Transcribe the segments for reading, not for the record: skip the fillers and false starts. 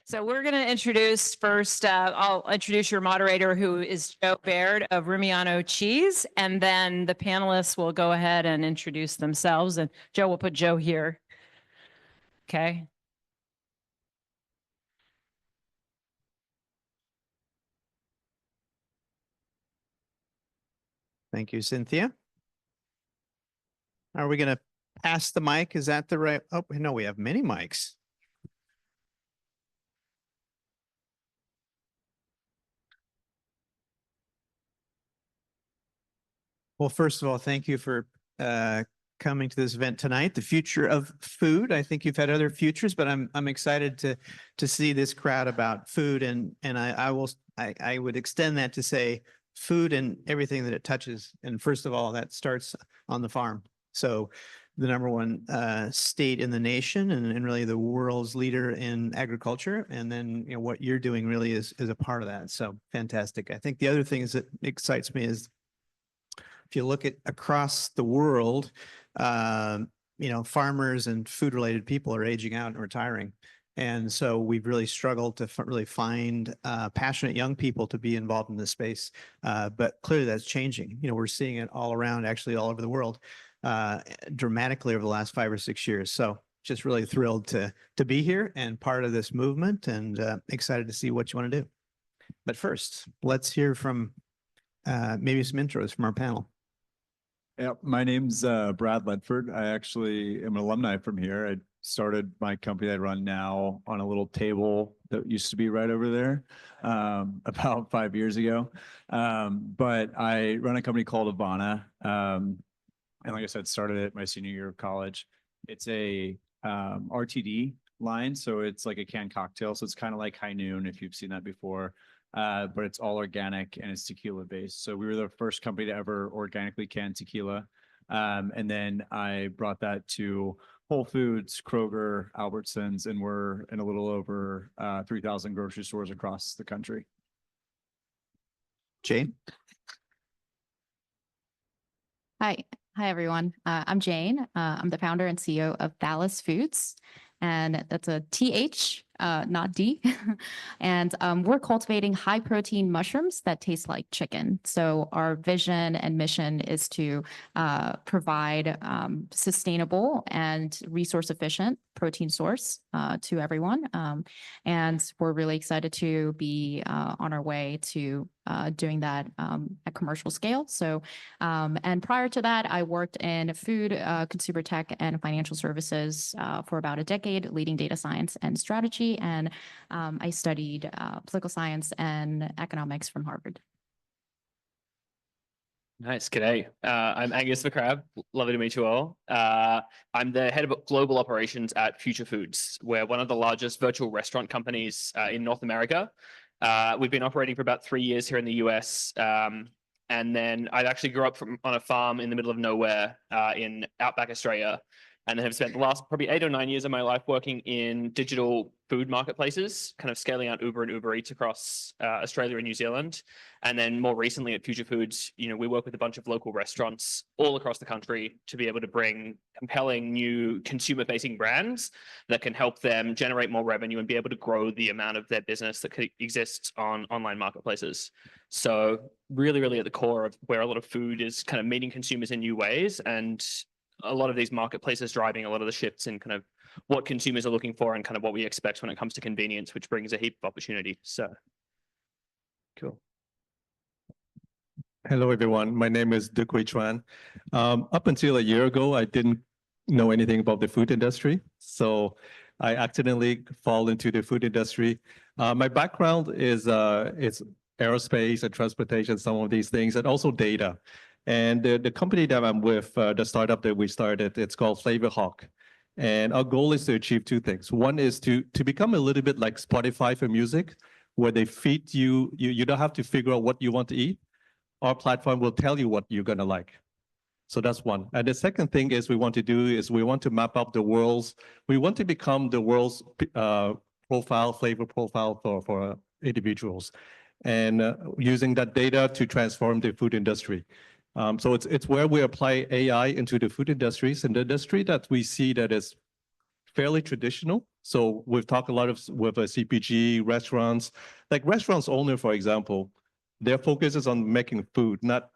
So we're going to introduce first, I'll introduce your moderator, who is Joe Baird of Rumiano Cheese, and then the panelists will go ahead and introduce themselves. And Joe, will put Joe here. Okay. Thank you, Cynthia. Are we going to pass the mic? Is that the right? Oh, no, we have many mics. Well, first of all, thank you for coming to this event tonight. The future of food. I think you've had other futures, but I'm excited to see this crowd about food, and I would extend that to say food and everything that it touches. And first of all, that starts on the farm. So the number one state in the nation and really the world's leader in agriculture. And then, you know, what you're doing really is a part of that. So fantastic. I think the other thing that excites me is if you look at across the world, you know, farmers and food related people are aging out and retiring. And so we've really struggled to really find passionate young people to be involved in this space. But clearly that's changing. You know, we're seeing it all around, actually all over the world, dramatically over the last 5 or 6 years. So just really thrilled to be here and part of this movement, and excited to see what you want to do. But first, let's hear from maybe some intros from our panel. Yeah, my name's Brad Ledford. I actually am an alumni from here. I started my company I run now on a little table that used to be right over there about 5 years ago. But I run a company called Avana. And like I said, started it my senior year of college. It's a RTD line, so it's like a canned cocktail. So it's kind of like High Noon, if you've seen that before. But it's all organic and it's tequila based. So we were the first company to ever organically can tequila. And then I brought that to Whole Foods, Kroger, Albertsons, and we're in a little over 3,000 grocery stores across the country. Jane? Hi, everyone. I'm Jane. I'm the founder and CEO of Dallas Foods, and that's a TH, not D. And we're cultivating high protein mushrooms that taste like chicken. So our vision and mission is to provide sustainable and resource efficient protein source to everyone. And we're really excited to be on our way to doing that at commercial scale. So, and prior to that, I worked in food, consumer tech, and financial services for about a decade, leading data science and strategy. And I studied political science and economics from Harvard. Nice. G'day. I'm Angus McCrabb. Lovely to meet you all. I'm the head of global operations at Future Foods. We're one of the largest virtual restaurant companies in North America. We've been operating for about 3 years here in the US. And then I actually grew up on a farm in the middle of nowhere in outback Australia, and then have spent the last probably 8 or 9 years of my life working in digital food marketplaces, kind of scaling out Uber and Uber Eats across Australia and New Zealand. And then more recently at Future Foods, you know, we work with a bunch of local restaurants all across the country to be able to bring compelling new consumer-facing brands that can help them generate more revenue and be able to grow the amount of their business that exists on online marketplaces. So really, really at the core of where a lot of food is kind of meeting consumers in new ways, and a lot of these marketplaces driving a lot of the shifts in kind of what consumers are looking for and kind of what we expect when it comes to convenience, which brings a heap of opportunity. So, cool. Hello, everyone. My name is Duc Hui Chuan. Up until a year ago, I didn't know anything about the food industry. So I accidentally fall into the food industry. My background is it's aerospace and transportation, some of these things, and also data. And the company that I'm with, the startup that we started, it's called Flavor Hawk. And our goal is to achieve 2 things. One is to become a little bit like Spotify for music, where they feed you, you don't have to figure out what you want to eat. Our platform will tell you what you're going to like. So that's one. And the second thing is we want to map up the world's, we want to become the world's flavor profile for individuals, and using that data to transform the food industry. So it's where we apply AI into the food industries, and the industry that we see that is fairly traditional. So we've talked a lot with CPG, restaurants, like restaurants owner, for example, their focus is on making food, not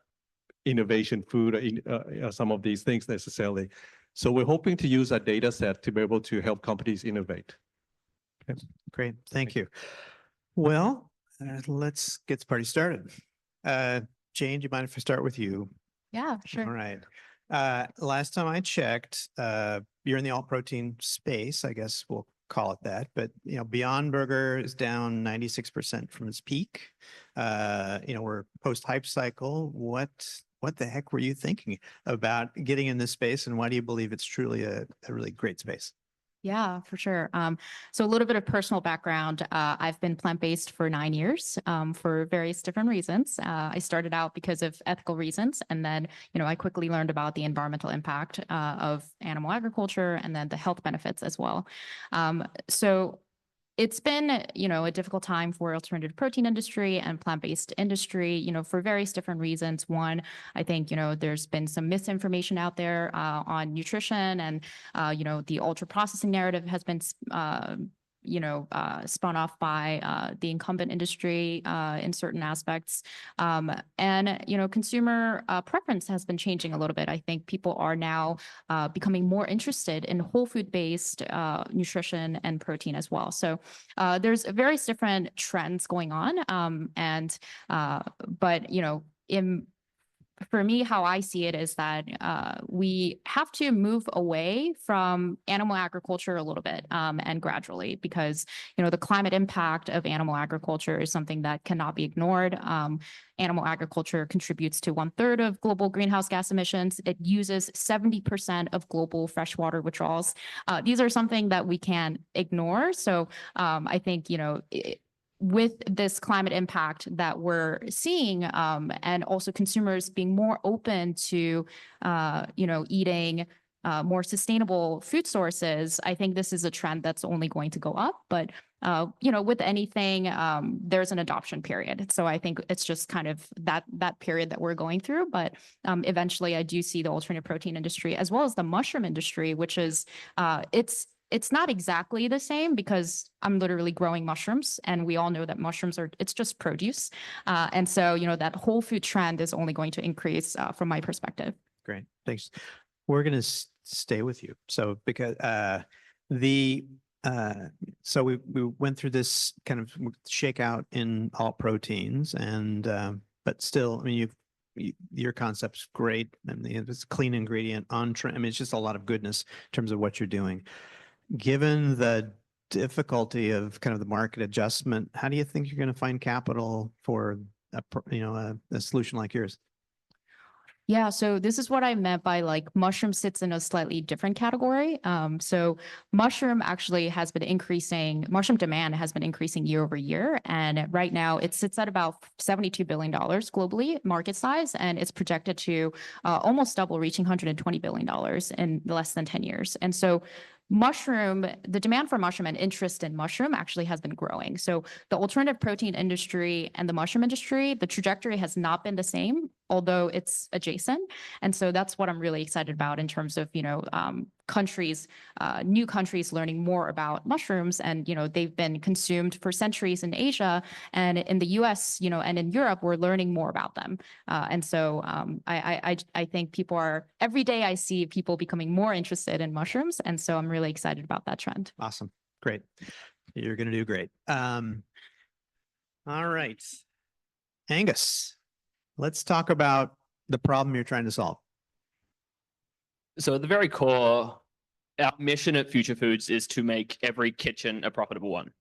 innovation food or some of these things necessarily. So we're hoping to use our data set to be able to help companies innovate. Great, thank you. Well, let's get this party started. Jane, do you mind if I start with you? Yeah, All sure. right. Last time I checked, you're in the alt protein space, I guess we'll call it that. But Beyond Burger is down 96% from its peak. We're post hype cycle. What the heck were you thinking about getting in this space, and why do you believe it's truly a really great space? Yeah, for sure. So a little bit of personal background. I've been plant-based for 9 years for various different reasons. I started out because of ethical reasons, and then, I quickly learned about the environmental impact of animal agriculture and then the health benefits as well. So it's been, a difficult time for alternative protein industry and plant-based industry, for various different reasons. One, I think, there's been some misinformation out there on nutrition, and, the ultra processing narrative has been spun off by the incumbent industry in certain aspects. And consumer preference has been changing a little bit. I think people are now becoming more interested in whole food-based nutrition and protein as well. So there's various different trends going on. But for me, how I see it is that we have to move away from animal agriculture a little bit and gradually, because, the climate impact of animal agriculture is something that cannot be ignored. Animal agriculture contributes to 1/3 of global greenhouse gas emissions. It uses 70% of global freshwater withdrawals. These are something that we can't ignore. So I think, with this climate impact that we're seeing, and also consumers being more open to, eating more sustainable food sources, I think this is a trend that's only going to go up. But, with anything, there's an adoption period. So I think it's just kind of that period that we're going through. But eventually, I do see the alternative protein industry as well as the mushroom industry, which is it's not exactly the same, because I'm literally growing mushrooms, and we all know that mushrooms it's just produce. And so, that whole food trend is only going to increase from my perspective. Great, thanks. We're going to stay with you. So because so we went through this kind of shakeout in alt proteins, and but still, I mean, your concept's great, and it's clean ingredient on trend. I mean, it's just a lot of goodness in terms of what you're doing. Given the difficulty of kind of the market adjustment, how do you think you're going to find capital for a solution like yours? Yeah, so this is what I meant by mushroom sits in a slightly different category. So mushroom actually has been increasing, mushroom demand has been increasing year over year. And right now it sits at about $72 billion globally market size. And it's projected to almost double, reaching $120 billion in less than 10 years. And so the demand for mushroom and interest in mushroom actually has been growing. So the alternative protein industry and the mushroom industry, the trajectory has not been the same, although it's adjacent. And so that's what I'm really excited about in terms of, new countries learning more about mushrooms. And, they've been consumed for centuries in Asia, and in the US, and in Europe, we're learning more about them. And so I think every day I see people becoming more interested in mushrooms. And so I'm really excited about that trend. Awesome. Great. You're going to do great. All right. Angus, let's talk about the problem you're trying to solve. So at the very core, our mission at Future Foods is to make every kitchen a profitable one.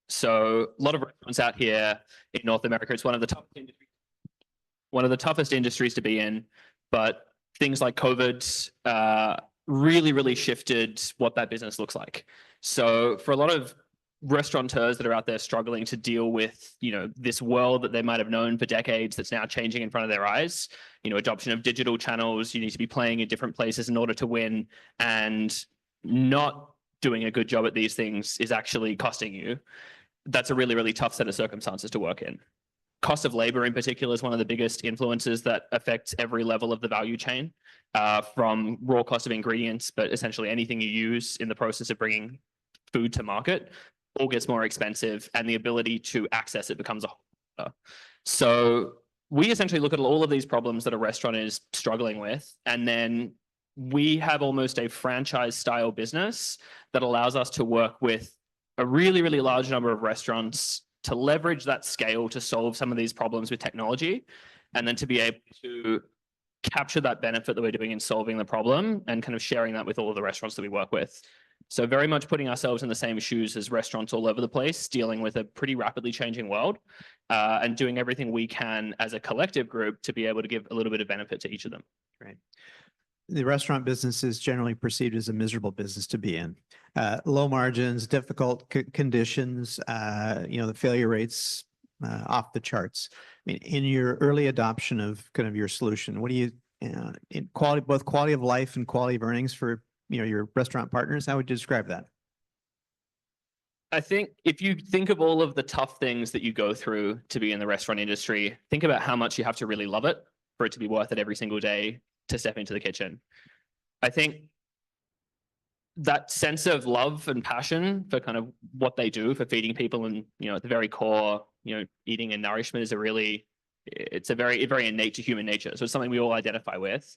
So a lot of restaurants out here in North America, it's one of the toughest industries to be in. But things like COVID really, really shifted what that business looks like. So for a lot of restaurateurs that are out there struggling to deal with, this world that they might have known for decades that's now changing in front of their eyes, adoption of digital channels, you need to be playing in different places in order to win, and not doing a good job at these things is actually costing you. That's a really, really tough set of circumstances to work in. Cost of labor in particular is one of the biggest influences that affects every level of the value chain, from raw cost of ingredients, but essentially anything you use in the process of bringing food to market all gets more expensive, and the ability to access it becomes a whole. So we essentially look at all of these problems that a restaurant is struggling with, and then we have almost a franchise style business that allows us to work with a really, really large number of restaurants to leverage that scale to solve some of these problems with technology, and then to be able to capture that benefit that we're doing in solving the problem and kind of sharing that with all of the restaurants that we work with. So very much putting ourselves in the same shoes as restaurants all over the place, dealing with a pretty rapidly changing world, and doing everything we can as a collective group to be able to give a little bit of benefit to each of them. Great. The restaurant business is generally perceived as a miserable business to be in. Low margins, difficult conditions, the failure rates off the charts. I mean, in your early adoption of kind of your solution, what do you, in quality, both quality of life and quality of earnings for, your restaurant partners, how would you describe that? I think if you think of all of the tough things that you go through to be in the restaurant industry, think about how much you have to really love it for it to be worth it every single day to step into the kitchen. I think that sense of love and passion for kind of what they do for feeding people, and at the very core, eating and nourishment is it's a very innate to human nature. So it's something we all identify with.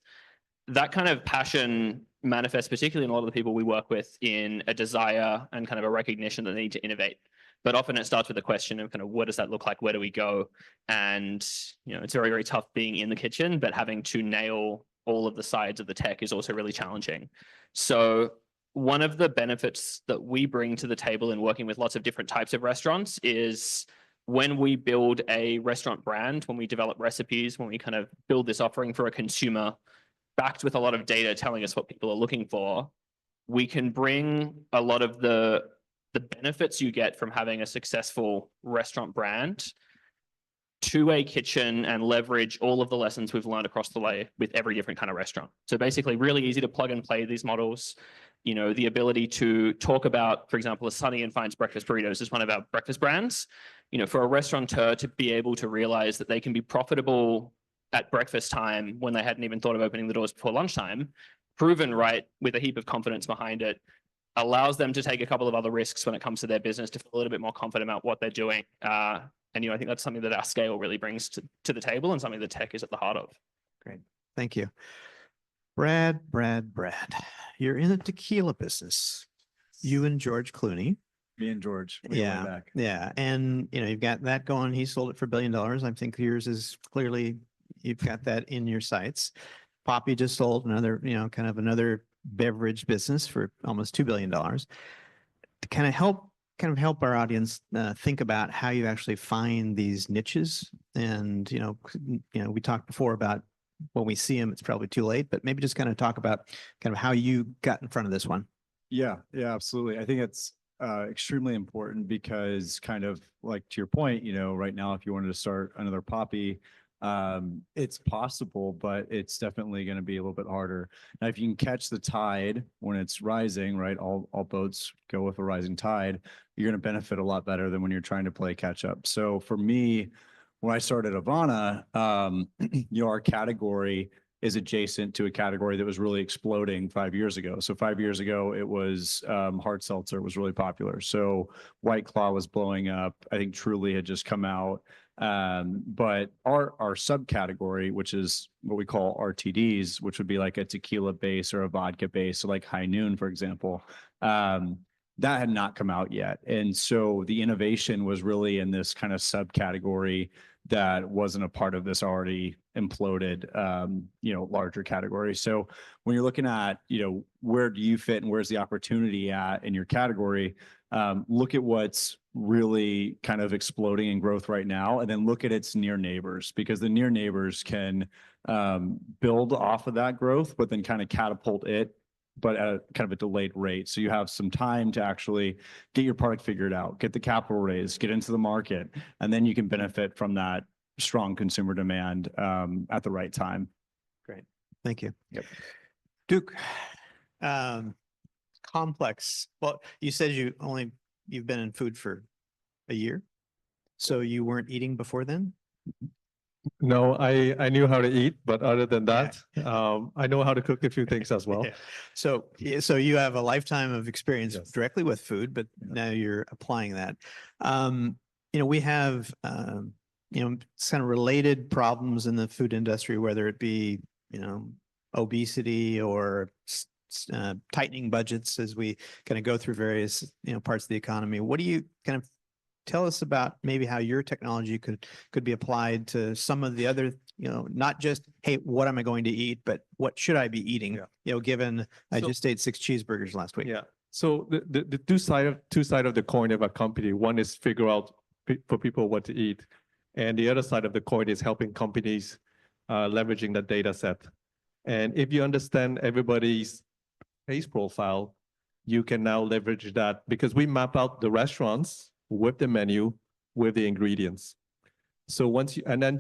That kind of passion manifests particularly in a lot of the people we work with in a desire and kind of a recognition that they need to innovate. But often it starts with a question of kind of, what does that look like? Where do we go? And it's very, very tough being in the kitchen, but having to nail all of the sides of the tech is also really challenging. So one of the benefits that we bring to the table in working with lots of different types of restaurants is when we build a restaurant brand, when we develop recipes, when we kind of build this offering for a consumer, backed with a lot of data telling us what people are looking for, we can bring a lot of the benefits you get from having a successful restaurant brand to a kitchen and leverage all of the lessons we've learned across the way with every different kind of restaurant. So basically really easy to plug and play these models. The ability to talk about, for example, a Sunny and Finds breakfast burritos is one of our breakfast brands. For a restaurateur to be able to realize that they can be profitable at breakfast time when they hadn't even thought of opening the doors before lunchtime, proven right with a heap of confidence behind it, allows them to take a couple of other risks when it comes to their business to feel a little bit more confident about what they're doing. And I think that's something that our scale really brings to the table, and something that tech is at the heart of. Great. Thank you. Brad, you're in the tequila business. You and George Clooney. Me and George. way Yeah. back. Yeah. And, you've got that going. He sold it for $1 billion. I think yours is clearly, you've got that in your sights. Poppy just sold another, kind of another beverage business for almost $2 billion. To kind of help our audience think about how you actually find these niches. And, we talked before about when we see them, it's probably too late, but maybe just kind of talk about kind of how you got in front of this one. Yeah, absolutely. I think it's extremely important because, kind of like to your point, right now, if you wanted to start another Poppy, it's possible, but it's definitely going to be a little bit harder. Now, if you can catch the tide when it's rising, right? All boats go with a rising tide. You're going to benefit a lot better than when you're trying to play catch up. So for me, when I started Avana, our category is adjacent to a category that was really exploding 5 years ago. So 5 years ago, it was hard seltzer was really popular. So White Claw was blowing up. I think Truly had just come out. But our subcategory, which is what we call RTDs, which would be like a tequila base or a vodka base, so like High Noon, for example, that had not come out yet. And so the innovation was really in this kind of subcategory that wasn't a part of this already imploded, larger category. So when you're looking at, where do you fit and where's the opportunity at in your category, look at what's really kind of exploding in growth right now, and then look at its near neighbors, because the near neighbors can build off of that growth, but then kind of catapult it, but at a kind of a delayed rate. So you have some time to actually get your product figured out, get the capital raised, get into the market, and then you can benefit from that strong consumer demand at the right time. Great. Thank you. Yep. Duke, complex. Well, you said you've been in food for a year, so you weren't eating before then? No, I knew how to eat, but other than Yeah. that, I know how to cook a few things as well. Yeah. So you have a lifetime of experience Yes. directly with food, but now you're applying that. We have, kind of related problems in the food industry, whether it be, obesity or tightening budgets as we kind of go through various, parts of the economy. What do you kind of tell us about maybe how your technology could be applied to some of the other, not just, hey, what am I going to eat, but what should I be eating? Yeah. Given I So- just ate 6 cheeseburgers last week. Yeah. So the two side of the coin of a company, one is figure out for people what to eat, and the other side of the coin is helping companies leveraging the data set. And if you understand everybody's taste profile, you can now leverage that because we map out the restaurants with the menu, with the ingredients. So once you and then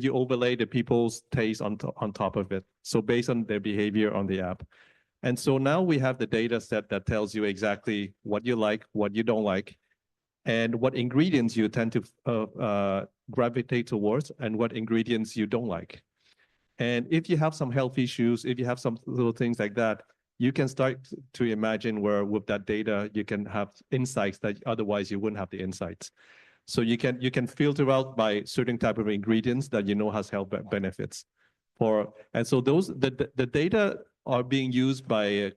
you overlay the people's taste on top of it. So based on their behavior on the app. And so now we have the data set that tells you exactly what you like, what you don't like, and what ingredients you tend to gravitate towards and what ingredients you don't like. And if you have some health issues, if you have some little things like that, you can start to imagine where with that data, you can have insights that otherwise you wouldn't have the insights. So you can filter out by certain type of ingredients that you know has health benefits. And so the data are being used by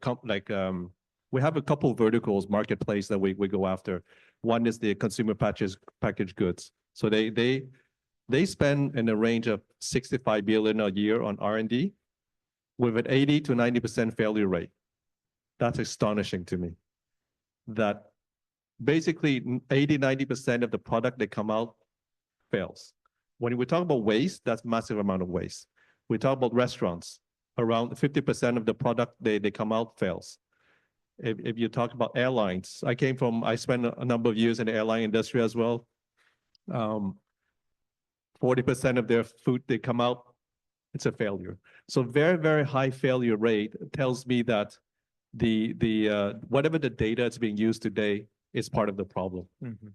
we have a couple of verticals marketplace that we go after. One is the consumer packaged goods. So they spend in a range of 65 billion a year on R&D with an 80 to 90% failure rate. That's astonishing to me. That basically 80, 90% of the product that come out fails. When we talk about waste, that's massive amount of waste. We talk about restaurants, around 50% of the product they come out fails. If you talk about airlines, I spent a number of years in the airline industry as well. 40% of their food they come out, it's a failure. So very, very high failure rate tells me that the whatever the data is being used today is part of the problem. Mm-hmm.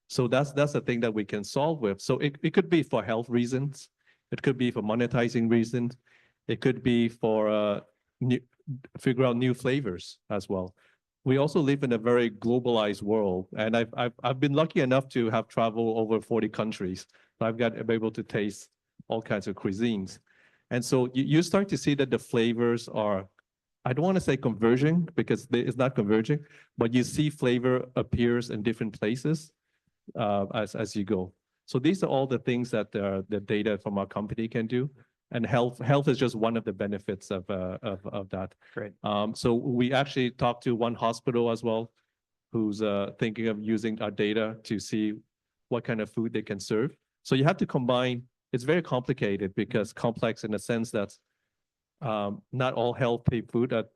So that's the thing that we can solve with. So it could be for health reasons. It could be for monetizing reasons. It could be for figure out new flavors as well. We also live in a very globalized world, and I've been lucky enough to have traveled over 40 countries. So I'm able to taste all kinds of cuisines, and so you start to see that the flavors are, I don't want to say converging because it's not converging, but you see flavor appears in different places as you go. So these are all the things that the data from our company can do. And health is just one of the benefits of that. Great. So we actually talked to one hospital as well, who's thinking of using our data to see what kind of food they can serve. So you have to combine. It's very complicated because complex in the sense that not all healthy food that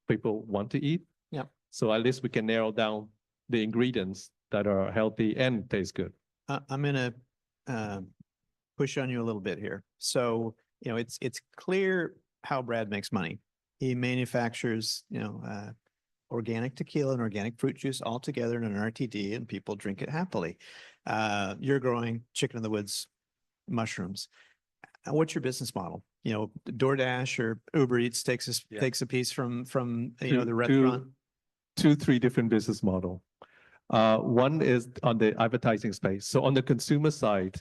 people want to eat. Yeah. So at least we can narrow down the ingredients that are healthy and taste good. I'm going to push on you a little bit here. So, it's clear how Brad makes money. He manufactures, organic tequila and organic fruit juice all together in an RTD, and people drink it happily. You're growing chicken in the woods mushrooms. What's your business model? DoorDash or Uber Eats takes a piece from the restaurant. 2-3 different business model. One is on the advertising space. So on the consumer side,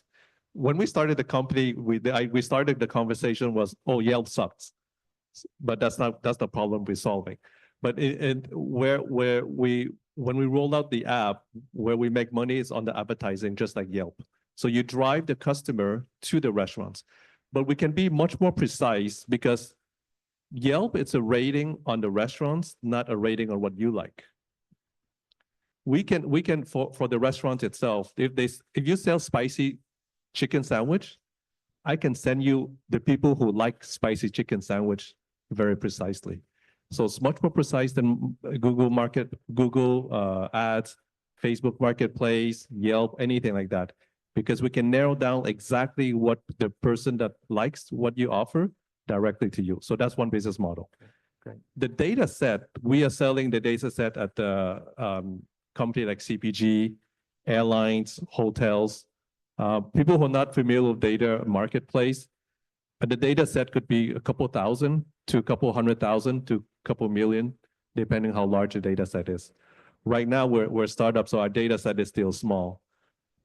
when we started the company, we started the conversation was, oh, Yelp sucks, but that's the problem we're solving. But when we roll out the app, where we make money is on the advertising, just like Yelp. So you drive the customer to the restaurants, but we can be much more precise because Yelp, it's a rating on the restaurants, not a rating on what you like. We can for the restaurant itself, if you sell spicy chicken sandwich, I can send you the people who like spicy chicken sandwich very precisely. So it's much more precise than Google Ads, Facebook Marketplace, Yelp, anything like that, because we can narrow down exactly what the person that likes what you offer directly to you. So that's one business model. Great. The data set, we are selling the data set at the company like CPG, airlines, hotels. People who are not familiar with data marketplace, the data set could be a couple thousand to a couple 100,000 to a couple million, depending how large the data set is. Right now, we're a startup, so our data set is still small.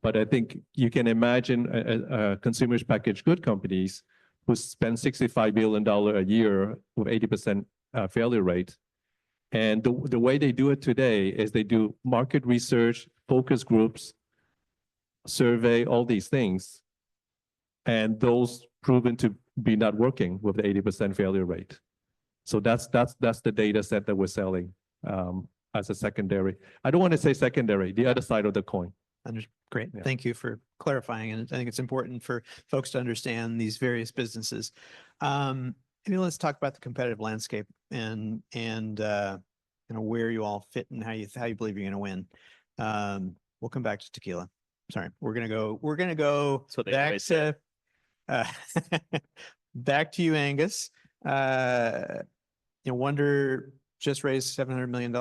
But I think you can imagine consumers packaged good companies who spend $65 billion a year with 80% failure rate. And the way they do it today is they do market research, focus groups, survey, all these things. And those proven to be not working with the 80% failure rate. So that's the data set that we're selling as a secondary. I don't want to say secondary, the other side of the coin. Great. Yeah. Thank you for clarifying. And I think it's important for folks to understand these various businesses. Maybe let's talk about the competitive landscape and where you all fit and how you believe you're going to win. We'll come back to tequila. Sorry, we're gonna go That's what they back always say. to back to you, Angus. Wonder just raised $700 million.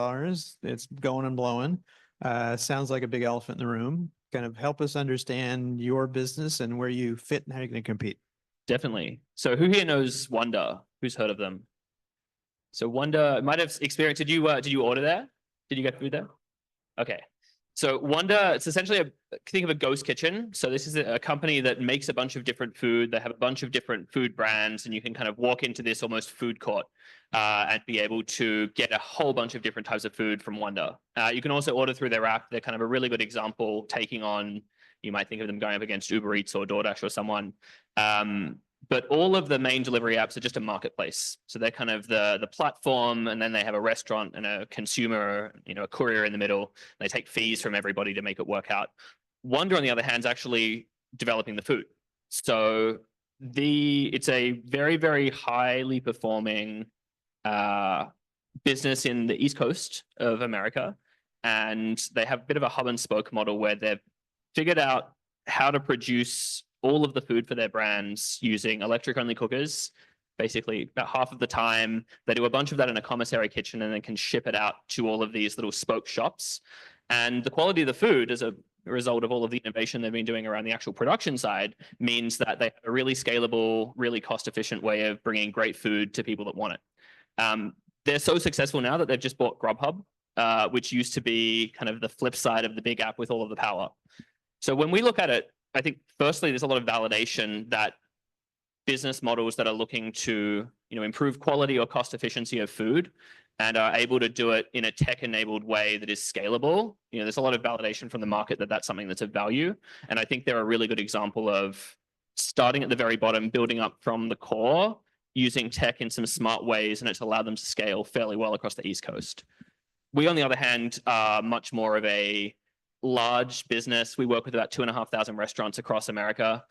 It's going and blowing. Sounds like a big elephant in the room. Kind of help us understand your business and where you fit and how you're going to compete. Definitely. So who here knows Wonder? Who's heard of them? So Wonder might have experienced. Did you order there? Did you get food there? Okay. So Wonder, it's essentially think of a ghost kitchen. So this is a company that makes a bunch of different food. They have a bunch of different food brands, and you can kind of walk into this almost food court and be able to get a whole bunch of different types of food from Wonder. You can also order through their app. They're kind of a really good example, taking on, you might think of them going up against Uber Eats or DoorDash or someone. But all of the main delivery apps are just a marketplace. So they're kind of the platform, and then they have a restaurant and a consumer, a courier in the middle. They take fees from everybody to make it work out. Wonder, on the other hand, is actually developing the food. So it's a very, very highly performing business in the East Coast of America. And they have a bit of a hub and spoke model where they've figured out how to produce all of the food for their brands using electric only cookers. Basically, about half of the time, they do a bunch of that in a commissary kitchen and then can ship it out to all of these little spoke shops. And the quality of the food, as a result of all of the innovation they've been doing around the actual production side, means that they have a really scalable, really cost-efficient way of bringing great food to people that want it. They're so successful now that they've just bought Grubhub, which used to be kind of the flip side of the big app with all of the power. So when we look at it, I think firstly, there's a lot of validation that business models that are looking to, improve quality or cost efficiency of food and are able to do it in a tech-enabled way that is scalable. There's a lot of validation from the market that that's something that's of value. And I think they're a really good example of starting at the very bottom, building up from the core, using tech in some smart ways, and it's allowed them to scale fairly well across the East Coast. We, on the other hand, are much more of a large business. We work with about 2,500 restaurants across America.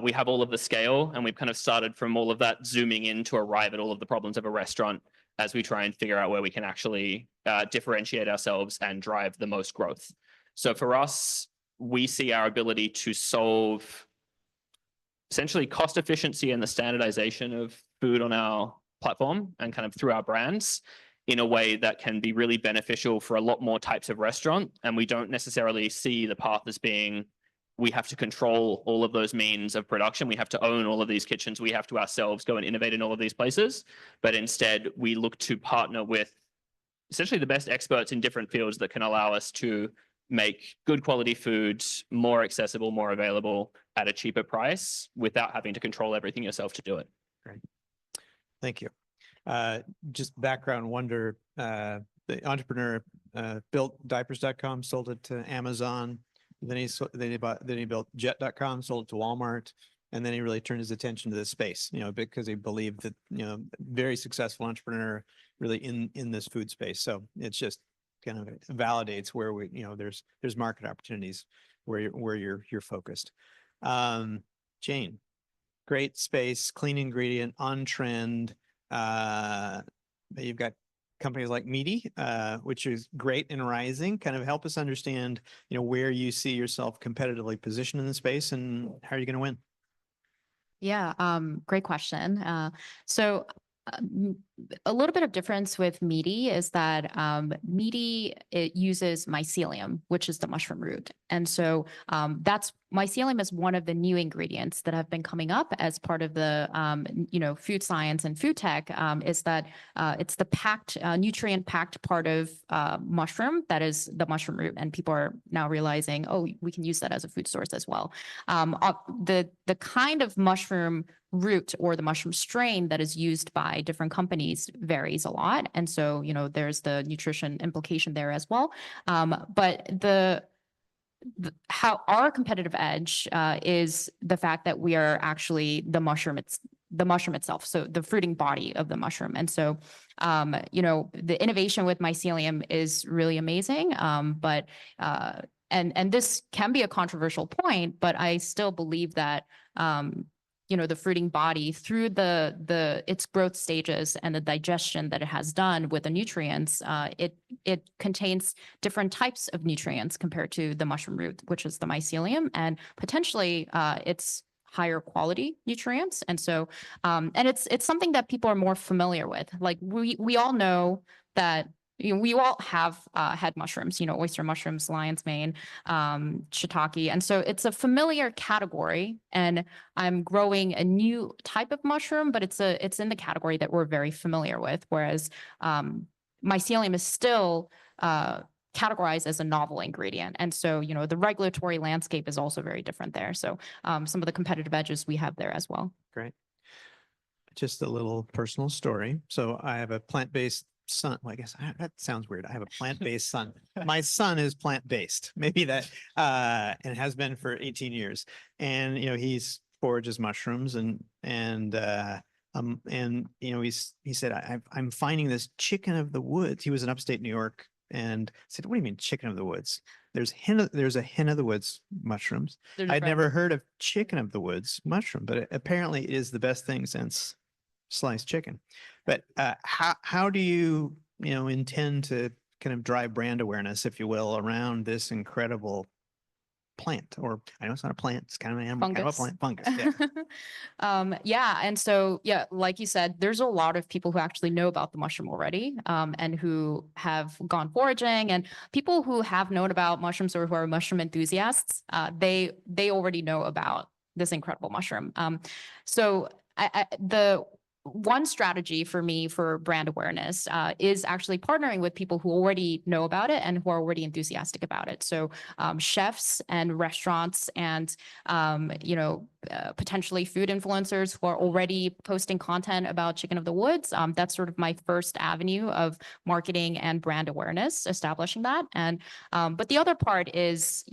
We have all of the scale, and we've kind of started from all of that, zooming in to arrive at all of the problems of a restaurant as we try and figure out where we can actually differentiate ourselves and drive the most growth. So for us, we see our ability to solve essentially cost efficiency and the standardization of food on our platform and kind of through our brands in a way that can be really beneficial for a lot more types of restaurant. And we don't necessarily see the path as being, we have to control all of those means of production. We have to own all of these kitchens. We have to ourselves go and innovate in all of these places. But instead, we look to partner with essentially the best experts in different fields that can allow us to make good quality foods more accessible, more available at a cheaper price without having to control everything yourself to do it. Great. Thank you. Just background Wonder, the entrepreneur built diapers.com, sold it to Amazon. Then he built jet.com, sold it to Walmart. And then he really turned his attention to this space, because he believed that, very successful entrepreneur really in this food space. So it's just kind of validates where we, there's market opportunities where you're focused. Jane, great space, clean ingredient, on trend. You've got companies like Meaty, which is great and rising. Kind of help us understand, where you see yourself competitively positioned in the space and how are you going to win? Yeah, great question. So a little bit of difference with meaty is that meaty, it uses mycelium, which is the mushroom root. And so that's mycelium is one of the new ingredients that have been coming up as part of the food science and food tech, is that it's the packed nutrient packed part of mushroom that is the mushroom root, and people are now realizing, oh, we can use that as a food source as well. The kind of mushroom root or the mushroom strain that is used by different companies varies a lot, and so there's the nutrition implication there as well. But how our competitive edge is the fact that we are actually the mushroom itself, so the fruiting body of the mushroom. And so the innovation with mycelium is really amazing, but and this can be a controversial point, but I still believe that the fruiting body, through its growth stages and the digestion that it has done with the nutrients, it contains different types of nutrients compared to the mushroom root, which is the mycelium, and potentially it's higher quality nutrients. And so and it's something that people are more familiar with. Like we all know that we all have had mushrooms, oyster mushrooms, lion's mane, shiitake. And so it's a familiar category, and I'm growing a new type of mushroom, but it's in the category that we're very familiar with. Whereas mycelium is still categorized as a novel ingredient. And so, the regulatory landscape is also very different there. So some of the competitive edges we have there as well. Great. Just a little personal story. So I have a plant-based son. Well, I guess that sounds weird. I have a plant-based son. My son is plant-based, maybe that, and has been for 18 years. And, he's forages mushrooms and he said, I'm finding this chicken of the woods. He was in upstate New York and said, what do you mean chicken of the woods? There's a hen of the woods mushrooms. I'd never heard of chicken of the woods mushroom, but apparently it is the best thing since sliced chicken. But how do you intend to kind of drive brand awareness, if you will, around this incredible plant? Or I know it's not a plant, it's kind of an animal, kind of a plant, fungus. Yeah. And so, like you said, there's a lot of people who actually know about the mushroom already, and who have gone foraging, and people who have known about mushrooms or who are mushroom enthusiasts, they already know about this incredible mushroom. So the one strategy for me for brand awareness is actually partnering with people who already know about it and who are already enthusiastic about it. So chefs and restaurants and potentially food influencers who are already posting content about chicken of the woods. That's sort of my first avenue of marketing and brand awareness, establishing that. And but the other part is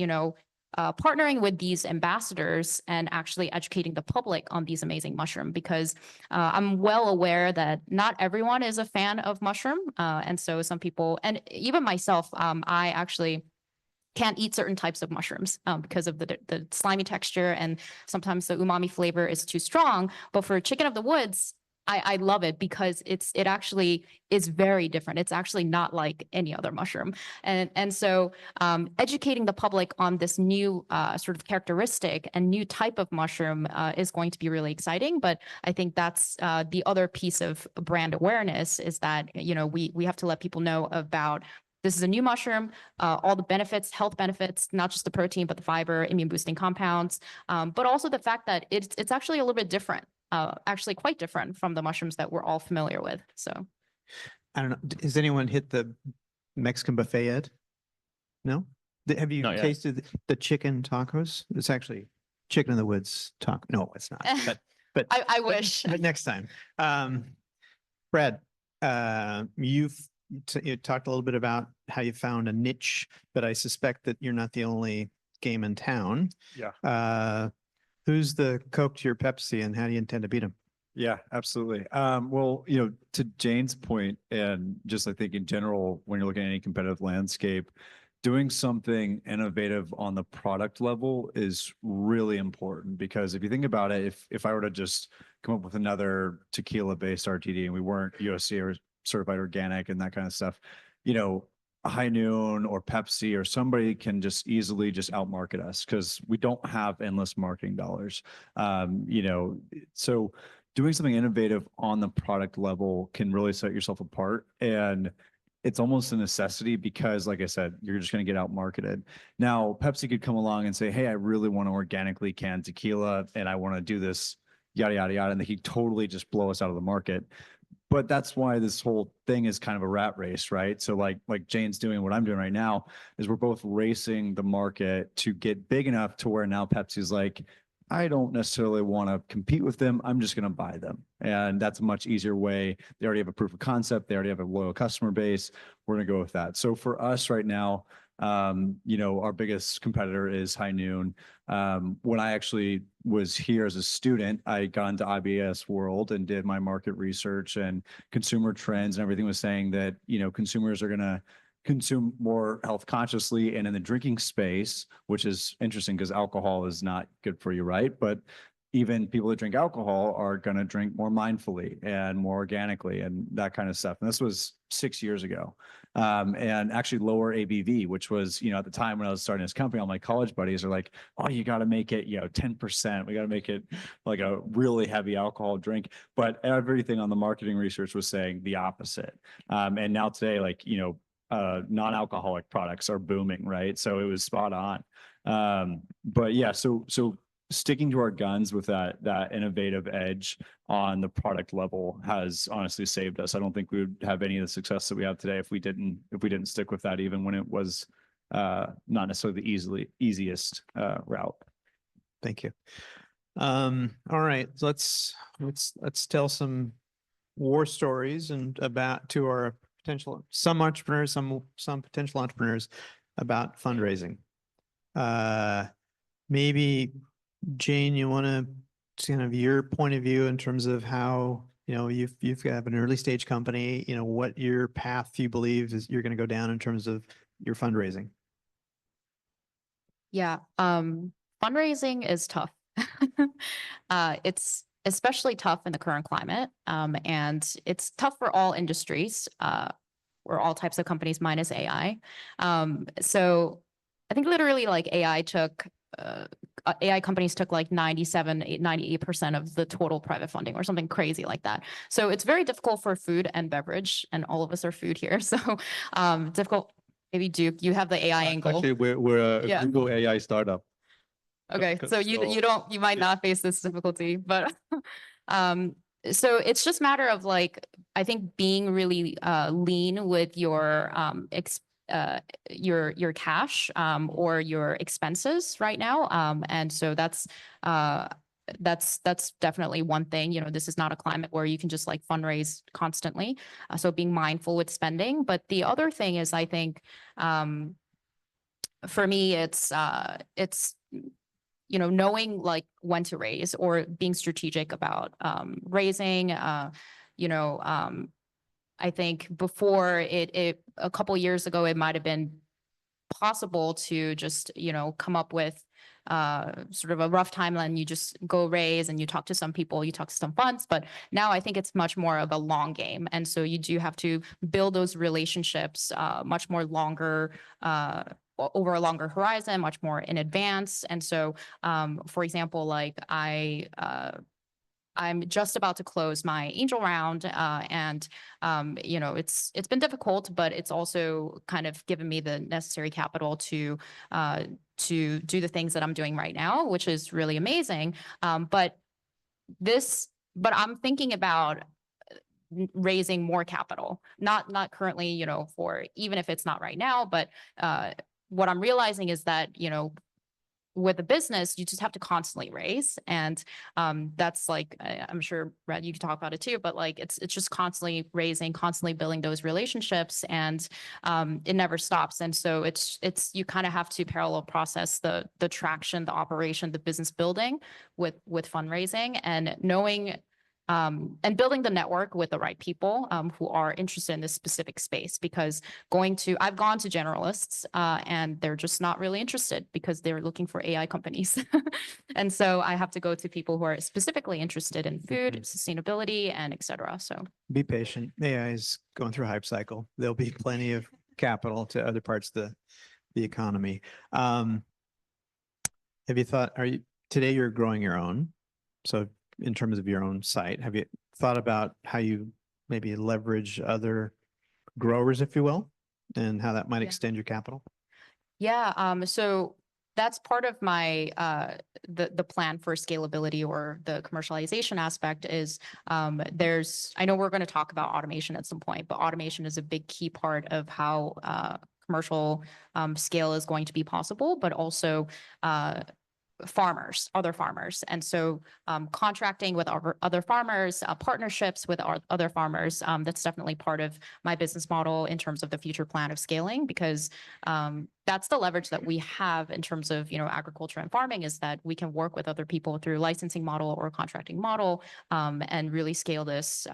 partnering with these ambassadors and actually educating the public on these amazing mushroom, because I'm well aware that not everyone is a fan of mushroom. And so some people, and even myself, I actually can't eat certain types of mushrooms because of the slimy texture, and sometimes the umami flavor is too strong. But for chicken of the woods, I love it because it actually is very different. It's actually not like any other mushroom. And so educating the public on this new sort of characteristic and new type of mushroom is going to be really exciting. But I think that's the other piece of brand awareness, is that, we have to let people know about this is a new mushroom, all the benefits, health benefits, not just the protein, but the fiber, immune boosting compounds, but also the fact that it's actually a little bit different. Actually quite different from the mushrooms that we're all familiar with. So I don't know. Has anyone hit the Mexican buffet yet? No? Have you Not yet. tasted the chicken tacos? It's actually chicken in the woods taco. No, it's not. But I wish. But next time. Brad, you talked a little bit about how you found a niche, but I suspect that you're not the only game in town. Yeah. Who's the Coke to your Pepsi, and how do you intend to beat them? Yeah, absolutely. Well, to Jane's point, and just I think in general, when you're looking at any competitive landscape, doing something innovative on the product level is really important, because if you think about it, if I were to just come up with another tequila-based RTD and we weren't USC or certified organic and that kind of stuff, High Noon or Pepsi or somebody can just easily just outmarket us because we don't have endless marketing dollars. So doing something innovative on the product level can really set yourself apart. And it's almost a necessity because, like I said, you're just going to get out marketed. Now, Pepsi could come along and say, hey, I really want to organically can tequila and I want to do this, yada, yada, yada. And they could totally just blow us out of the market. But that's why this whole thing is kind of a rat race, right? So like Jane's doing, what I'm doing right now is we're both racing the market to get big enough to where now Pepsi's like, I don't necessarily want to compete with them. I'm just going to buy them. And that's a much easier way. They already have a proof of concept. They already have a loyal customer base. We're going to go with that. So for us right now, our biggest competitor is High Noon. When I actually was here as a student, I got into IBS world and did my market research, and consumer trends and everything was saying that, consumers are going to consume more health consciously, and in the drinking space, which is interesting because alcohol is not good for you, right? But even people that drink alcohol are going to drink more mindfully and more organically and that kind of stuff. And this was 6 years ago. And actually lower ABV, which was, at the time when I was starting this company, all my college buddies are like, oh, you got to make it, 10%. We got to make it like a really heavy alcohol drink. But everything on the marketing research was saying the opposite. And now today, non-alcoholic products are booming, right? So it was spot on. But yeah, so sticking to our guns with that innovative edge on the product level has honestly saved us. I don't think we would have any of the success that we have today if we didn't stick with that, even when it was not necessarily the easiest route. Thank you. All right, so let's tell some war stories and to our some entrepreneurs, some potential entrepreneurs about fundraising. Maybe Jane, you want to kind of your point of view in terms of how, you've got an early stage company, what your path you believe is you're going to go down in terms of your fundraising. Yeah. Fundraising is tough. It's especially tough in the current climate. And it's tough for all industries, or all types of companies minus AI. So I think literally AI companies took like 98% of the total private funding or something crazy like that. So it's very difficult for food and beverage, and all of us are food here. So difficult. Maybe Duke, you have the AI angle. Actually, we're a Yeah. Google AI startup. Okay, so you might not face this difficulty, but so it's just a matter of I think being really lean with your cash or your expenses right now, and so that's definitely one thing. This is not a climate where you can just fundraise constantly, so being mindful with spending. But the other thing is, I think for me, it's knowing when to raise or being strategic about raising. I think before a couple years ago, it might have been possible to just, come up with sort of a rough timeline. You just go raise and you talk to some people, you talk to some funds. But now I think it's much more of a long game. And so you do have to build those relationships much more longer, over a longer horizon, much more in advance. And so, for example, I'm just about to close my angel round, and it's been difficult, but it's also kind of given me the necessary capital to do the things that I'm doing right now, which is really amazing. But I'm thinking about raising more capital, not currently, for even if it's not right now, but what I'm realizing is that, with a business, you just have to constantly raise. And that's I'm sure, Brad, you can talk about it too, but it's just constantly raising, constantly building those relationships, and it never stops. And so it's you kind of have to parallel process the traction, the operation, the business building with fundraising, and knowing and building the network with the right people who are interested in this specific space. Because I've gone to generalists and they're just not really interested because they're looking for AI companies. And so I have to go to people who are specifically interested in food, sustainability, and et cetera. So be patient. AI is going through a hype cycle. There'll be plenty of capital to other parts of the economy. Have you thought, today you're growing your own. So in terms of your own site? Have you thought about how you maybe leverage other growers, if you will, and how that might Yeah. extend your capital? Yeah, so that's part of my the plan for scalability or the commercialization aspect is I know we're going to talk about automation at some point, but automation is a big key part of how commercial scale is going to be possible, but also other farmers. And so contracting with other farmers, partnerships with our other farmers, that's definitely part of my business model in terms of the future plan of scaling, because that's the leverage that we have in terms of, agriculture and farming, is that we can work with other people through licensing model or contracting model, and really scale this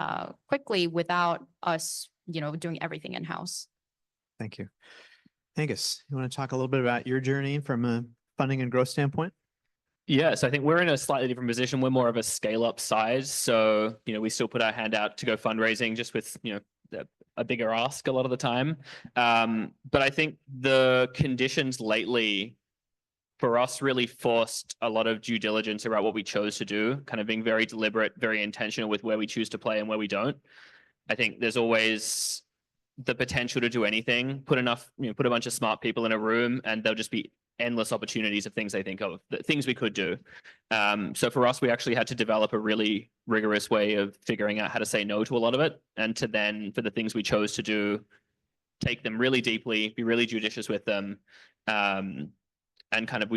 quickly without us, doing everything in-house. Thank you. Angus, you want to talk a little bit about your journey from a funding and growth standpoint? Yeah, so I think we're in a slightly different position. We're more of a scale up size. So, we still put our hand out to go fundraising just with, a bigger ask a lot of the time. But I think the conditions lately for us really forced a lot of due diligence around what we chose to do, kind of being very deliberate, very intentional with where we choose to play and where we don't. I think there's always the potential to do anything, put a bunch of smart people in a room and there'll just be endless opportunities of things they think of, the things we could do. So for us, we actually had to develop a really rigorous way of figuring out how to say no to a lot of it. And to then, for the things we chose to do, take them really deeply, be really judicious with them. And kind of,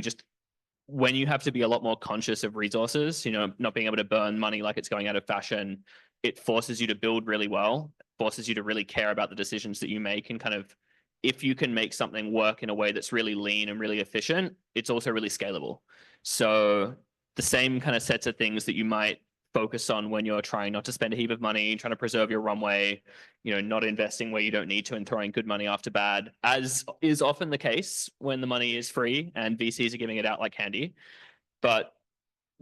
when you have to be a lot more conscious of resources, not being able to burn money like it's going out of fashion, it forces you to build really well, forces you to really care about the decisions that you make, and kind of, if you can make something work in a way that's really lean and really efficient, it's also really scalable. So the same kind of sets of things that you might focus on when you're trying not to spend a heap of money, trying to preserve your runway, not investing where you don't need to and throwing good money after bad, as is often the case when the money is free and VCs are giving it out like candy. But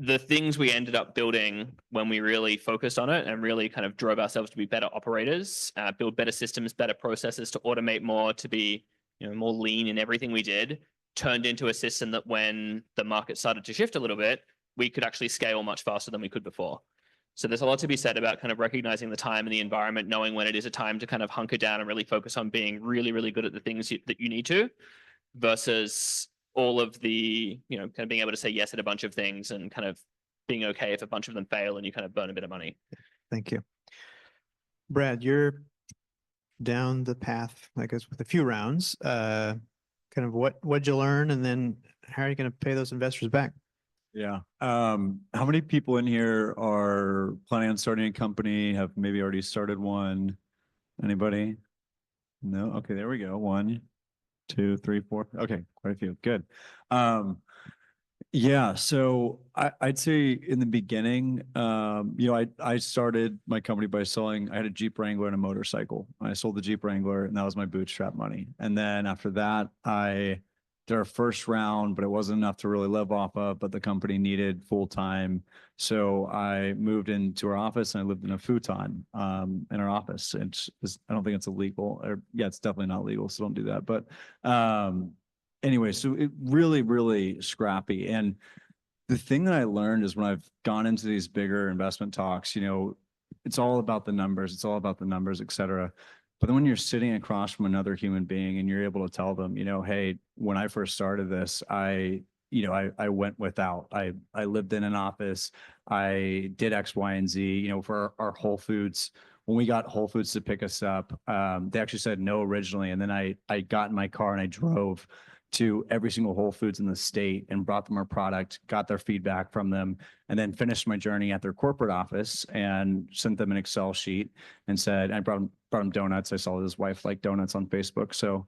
the things we ended up building when we really focused on it and really kind of drove ourselves to be better operators, build better systems, better processes, to automate more, to be more lean in everything we did, turned into a system that when the market started to shift a little bit, we could actually scale much faster than we could before. So there's a lot to be said about kind of recognizing the time and the environment, knowing when it is a time to kind of hunker down and really focus on being really, really good at the things that you need to, versus all of the, kind of being able to say yes at a bunch of things and kind of being okay if a bunch of them fail and you kind of burn a bit of money. Thank you. Brad, you're down the path, I guess, with a few rounds. Kind of what'd you learn, and then how are you going to pay those investors back? Yeah. How many people in here are planning on starting a company, have maybe already started one? Anybody? No? Okay, there we go. 1, 2, 3, 4. Okay, quite a few. Good. Yeah, so I'd say in the beginning, I started my company by I had a Jeep Wrangler and a motorcycle. I sold the Jeep Wrangler, and that was my bootstrap money. And then after that, I did our first round, but it wasn't enough to really live off of, but the company needed full time. So I moved into our office and I lived in a futon in our office. I don't think it's illegal, or yeah, it's definitely not legal, so don't do that. But anyway, so it really, really scrappy. And the thing that I learned is when I've gone into these bigger investment talks, it's all about the numbers. It's all about the numbers, et cetera. But then when you're sitting across from another human being and you're able to tell them, hey, when I first started this, I went without. I lived in an office. I did X, Y, and Z, for our Whole Foods. When we got Whole Foods to pick us up, they actually said no originally. And then I got in my car and I drove to every single Whole Foods in the state and brought them our product, got their feedback from them, and then finished my journey at their corporate office and sent them an Excel sheet and said, I brought him donuts. I saw his wife like donuts on Facebook. So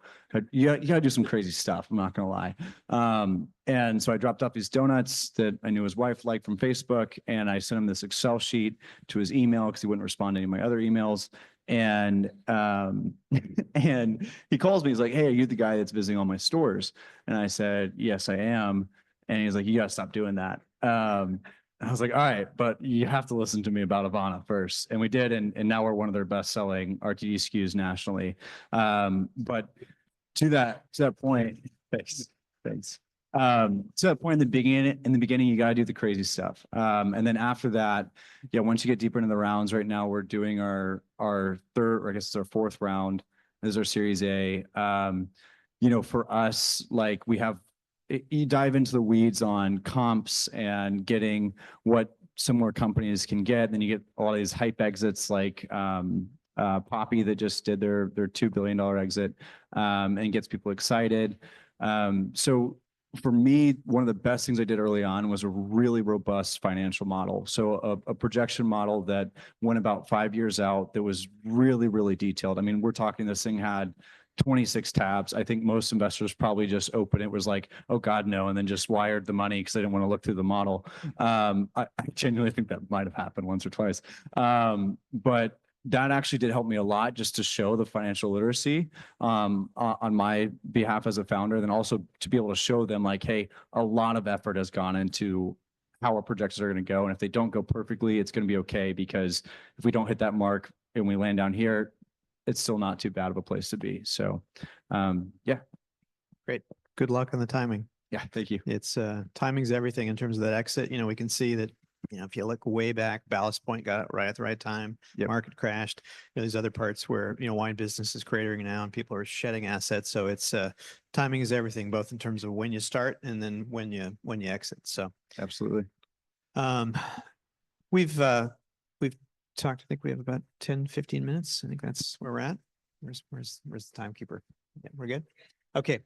you got to do some crazy stuff. I'm not going to lie. And so I dropped off these donuts that I knew his wife liked from Facebook. And I sent him this Excel sheet to his email because he wouldn't respond to any of my other emails. And and he calls me. He's like, hey, are you the guy that's visiting all my stores? And I said, yes, I am. And he's like, you got to stop doing that. I was like, all right, but you have to listen to me about Avana first. And we did. And now we're one of their best selling RTD SKUs nationally. But to that point, thanks. So that point in the beginning, you got to do the crazy stuff. And then after that, yeah, once you get deeper into the rounds, right now we're doing our third, or I guess it's our fourth round. This is our Series A. For us, like you dive into the weeds on comps and getting what similar companies can get. Then you get all these hype exits like Poppy that just did their $2 billion exit and gets people excited. So for me, one of the best things I did early on was a really robust financial model. So a projection model that went about 5 years out that was really, really detailed. I mean, we're talking this thing had 26 tabs. I think most investors probably just opened it, was like, oh God, no, and then just wired the money because they didn't want to look through the model. I genuinely think that might have happened once or twice. But that actually did help me a lot just to show the financial literacy on my behalf as a founder, then also to be able to show them like, hey, a lot of effort has gone into how our projections are going to go. And if they don't go perfectly, it's going to be okay, because if we don't hit that mark and we land down here, it's still not too bad of a place to be. So yeah. Great. Good luck on the timing. Yeah, thank you. It's timing's everything in terms of that exit. We can see that, if you look way back, Ballast Point got it right at the right time. Yep. Market crashed. There's other parts where, wine business is cratering now and people are shedding assets. So it's timing is everything, both in terms of when you start and then when you exit. So Absolutely. we've talked, I think we have about 10, 15 minutes. I think that's where we're at. Where's the timekeeper? Yeah, we're good. Okay.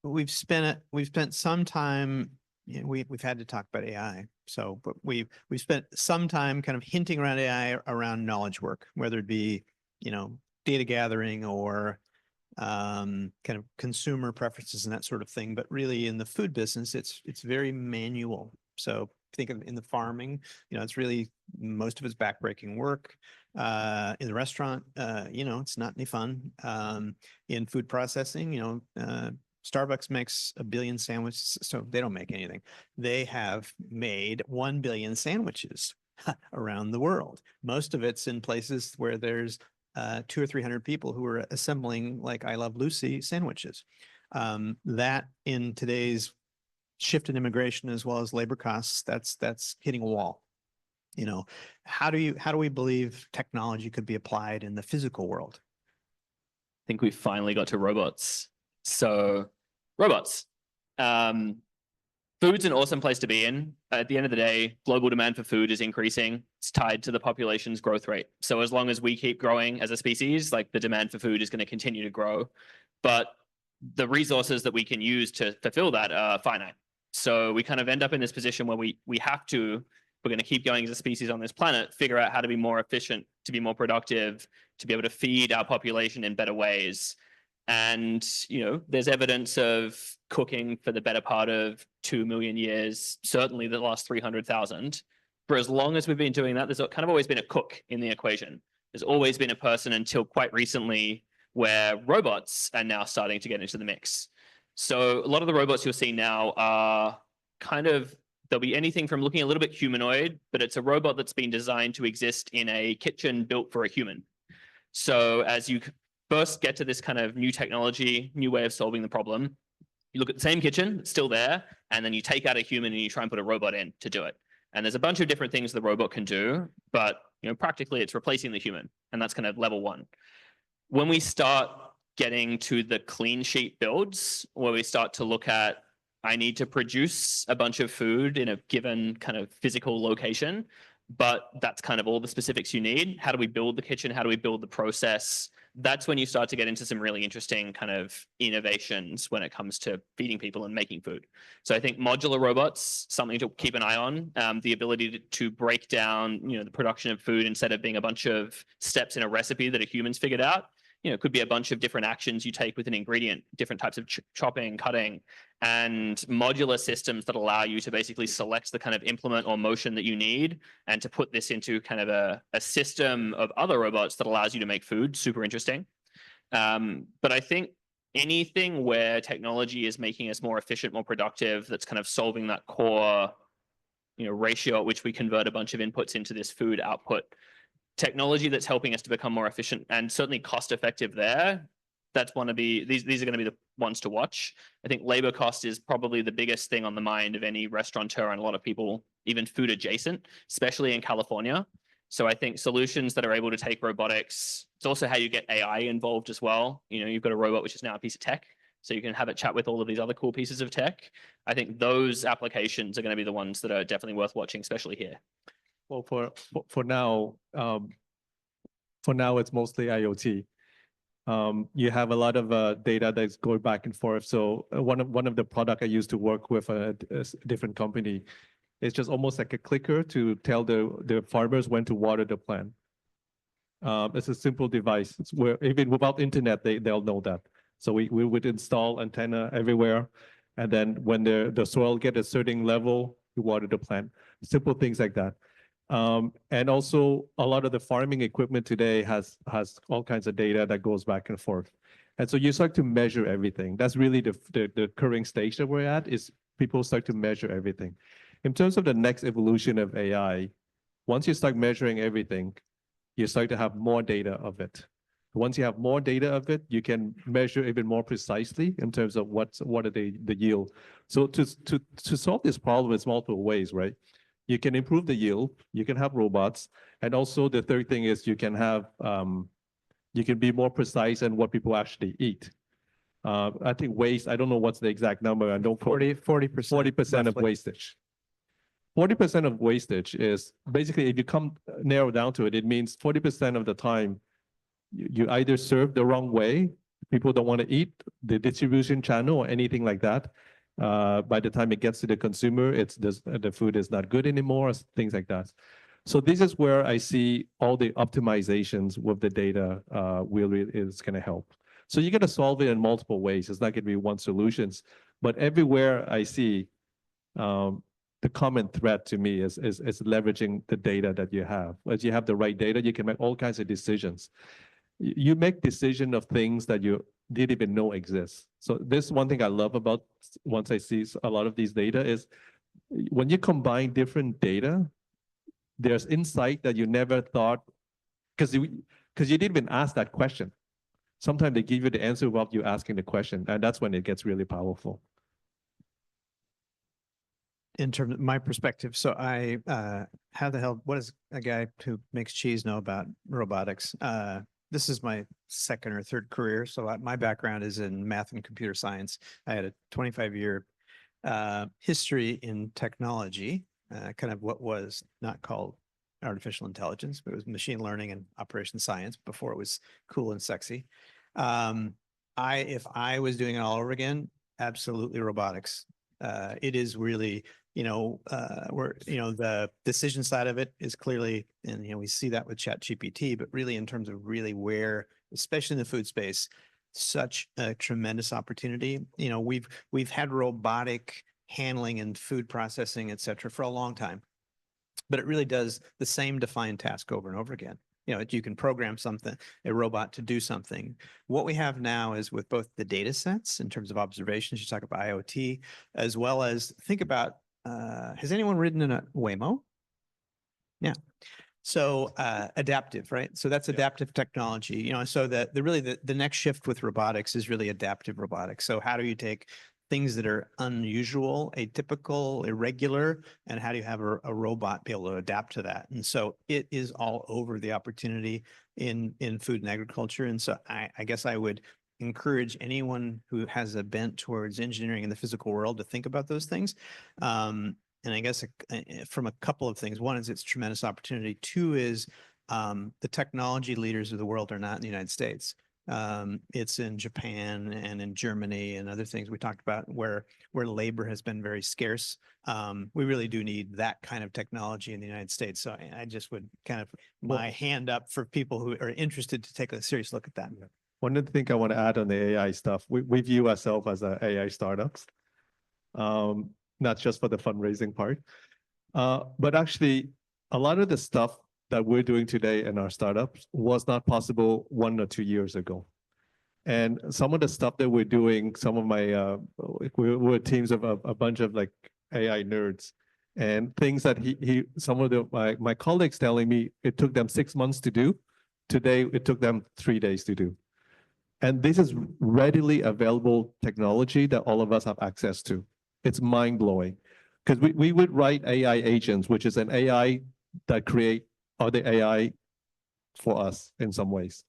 We've spent some time, we've had to talk about AI. So, but we've spent some time kind of hinting around AI around knowledge work, whether it be, data gathering or kind of consumer preferences and that sort of thing. But really in the food business, it's very manual. So think of in the farming, it's really, most of it's backbreaking work. In the restaurant, it's not any fun. In food processing, Starbucks makes 1 billion sandwiches, so they don't make anything. They have made 1 billion sandwiches around the world. Most of it's in places where there's 200 or 300 people who are assembling, like I Love Lucy sandwiches. That in today's shift in immigration as well as labor costs, that's hitting a wall. How do we believe technology could be applied in the physical world? I think we finally got to robots. So robots. Food's an awesome place to be in. At the end of the day, global demand for food is increasing. It's tied to the population's growth rate. So as long as we keep growing as a species, like the demand for food is going to continue to grow. But the resources that we can use to fulfill that are finite. So we kind of end up in this position where we have to, we're going to keep going as a species on this planet, figure out how to be more efficient, to be more productive, to be able to feed our population in better ways. And, there's evidence of cooking for the better part of 2 million years, certainly the last 300,000. For as long as we've been doing that, there's kind of always been a cook in the equation. There's always been a person until quite recently where robots are now starting to get into the mix. So a lot of the robots you'll see now are there'll be anything from looking a little bit humanoid, but it's a robot that's been designed to exist in a kitchen built for a human. So as you first get to this kind of new technology, new way of solving the problem, you look at the same kitchen, it's still there, and then you take out a human and you try and put a robot in to do it. And there's a bunch of different things the robot can do, but practically it's replacing the human, and that's kind of level one. When we start getting to the clean sheet builds, where we start to look at, I need to produce a bunch of food in a given kind of physical location, but that's kind of all the specifics you need. How do we build the kitchen? How do we build the process? That's when you start to get into some really interesting kind of innovations when it comes to feeding people and making food. So I think modular robots, something to keep an eye on. The ability to break down, the production of food instead of being a bunch of steps in a recipe that a human's figured out. It could be a bunch of different actions you take with an ingredient, different types of chopping, cutting, and modular systems that allow you to basically select the kind of implement or motion that you need and to put this into kind of a system of other robots that allows you to make food. Super interesting. But I think anything where technology is making us more efficient, more productive, that's kind of solving that core, ratio at which we convert a bunch of inputs into this food output. Technology that's helping us to become more efficient and certainly cost effective there that's one of these are going to be the ones to watch. I think labor cost is probably the biggest thing on the mind of any restaurateur and a lot of people, even food adjacent, especially in California. So I think solutions that are able to take robotics, it's also how you get AI involved as well. You know, you've got a robot, which is now a piece of tech, so you can have it chat with all of these other cool pieces of tech. I think those applications are going to be the ones that are definitely worth watching, especially here. Well, for now, it's mostly IoT. You have a lot of data that's going back and forth. So one of the product I used to work with a different company, it's just almost like a clicker to tell the farmers when to water the plant. It's a simple device. It's where even without internet, they'll know that. So we would install antenna everywhere, and then when the soil get a certain level, you water the plant. Simple things like that. And also a lot of the farming equipment today has all kinds of data that goes back and forth. And so you start to measure everything. That's really the current stage that we're at, is people start to measure everything. In terms of the next evolution of AI, once you start measuring everything, you start to have more data of it. Once you have more data of it, you can measure even more precisely in terms of what are the yield. So to solve this problem, it's multiple ways, right? You can improve the yield, you can have robots, and also the third thing is you can have you can be more precise in what people actually eat. I think waste, I don't know what's the exact number, I don't 40%. 40% of roughly. wastage. 40% of wastage is basically, if you narrow down to it, it means 40% of the time you either serve the wrong way, people don't want to eat, the distribution channel or anything like that. By the time it gets to the consumer, the food is not good anymore, things like that. So this is where I see all the optimizations with the data really is going to help. So you're going to solve it in multiple ways. It's not going to be one solutions, but everywhere I see the common thread to me is leveraging the data that you have. As you have the right data, you can make all kinds of decisions. You make decision of things that you didn't even know exist. So this one thing I love about once I see a lot of these data is when you combine different data, there's insight that you never thought, because you didn't even ask that question. Sometimes they give you the answer without you asking the question, and that's when it gets really powerful. In terms of my perspective, so I, how the hell, what does a guy who makes cheese know about robotics? This is my second or third career. So my background is in math and computer science. I had a 25-year history in technology, kind of what was not called artificial intelligence, but it was machine learning and operation science before it was cool and sexy. If I was doing it all over again, absolutely robotics. It is really, the decision side of it is clearly, and we see that with ChatGPT, but really in terms of really where, especially in the food space, such a tremendous opportunity. We've had robotic handling and food processing, et cetera, for a long time, but it really does the same defined task over and over again. You can program a robot to do something. What we have now is with both the data sets in terms of observations, you talk about IoT, as well as think about, has anyone ridden in a Waymo? Yeah. So adaptive, right? So that's adaptive technology, so the next shift with robotics is really adaptive robotics. So how do you take things that are unusual, atypical, irregular, and how do you have a robot be able to adapt to that? And so it is all over the opportunity in food and agriculture. And so I guess I would encourage anyone who has a bent towards engineering in the physical world to think about those things. And I guess from a couple of things, one is it's tremendous opportunity. Two is the technology leaders of the world are not in the United States. It's in Japan and in Germany and other things we talked about where labor has been very scarce. We really do need that kind of technology in the United States. So I just would kind of my hand up for people who are interested to take a serious look at that. One of the things I want to add on the AI stuff, we view ourselves as AI startups, not just for the fundraising part, but actually a lot of the stuff that we're doing today in our startups was not possible 1 or 2 years ago. And some of the stuff that we're doing, some of my, we're teams of a bunch of like AI nerds, and things that some of my colleagues telling me it took them 6 months to do. Today, it took them 3 days to do. And this is readily available technology that all of us have access to. It's mind blowing. Because we would write AI agents, which is an AI that create other AI for us in some ways.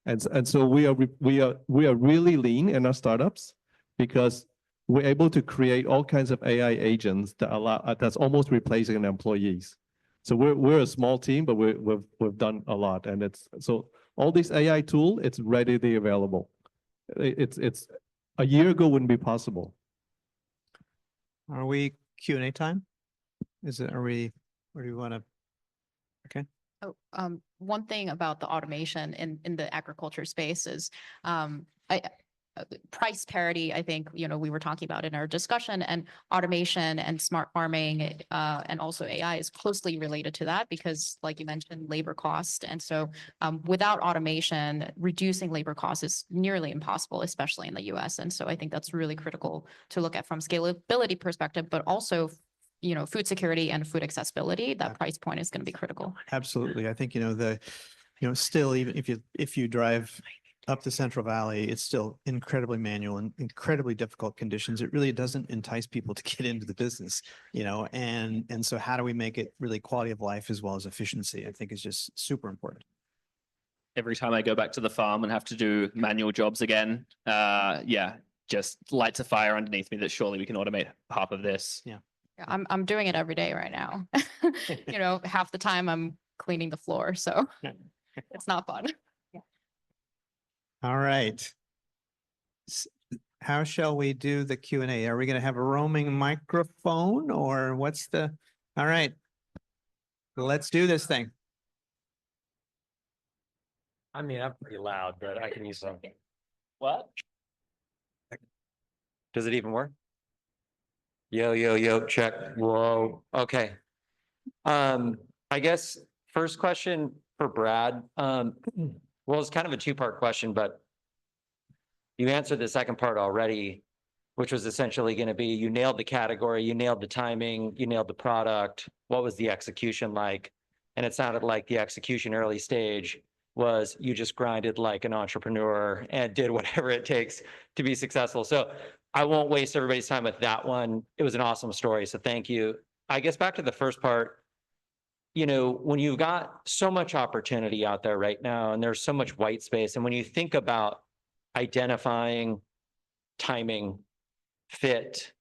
And so we are really lean in our startups because we're able to create all kinds of AI agents that that's almost replacing the employees. So we're a small team, but we've done a lot, and it's so all these AI tool, it's readily available. It's a year ago wouldn't be possible. Are we Q&A time? Are we, or do you want to? Oh, one thing about the automation in the agriculture space is, price parity, I think, we were talking about in our discussion, and automation and smart farming, and also AI is closely related to that because, like you mentioned, labor cost. And so without automation, reducing labor costs is nearly impossible, especially in the US. And so I think that's really critical to look at from scalability perspective, but also food security and food accessibility. That price point is going to be critical. Absolutely. I think, still, even if you drive up the Central Valley, it's still incredibly manual and incredibly difficult conditions. It really doesn't entice people to get into the business, and so how do we make it really quality of life as well as efficiency, I think is just super important. Every time I go back to the farm and have to do manual jobs again, just lights a fire underneath me that surely we can automate half of this. Yeah. I'm doing it every day right now. Half the time I'm cleaning the floor, so it's not fun. All right. How shall we do the Q&A? Are we going to have a roaming microphone or what's all right, let's do this thing. I mean, I'm pretty loud, but I can use some. What? Does it even work? Yo, check. Whoa. Okay. I guess first question for Brad. Well, it's kind of a two-part question, but you answered the second part already, which was essentially going to be, you nailed the category, you nailed the timing, you nailed the product. What was the execution like? And it sounded like the execution early stage was you just grinded like an entrepreneur and did whatever it takes to be successful. So I won't waste everybody's time with that one. It was an awesome story, so thank you. I guess back to the first part, when you've got so much opportunity out there right now and there's so much white space, and when you think about identifying timing, fit,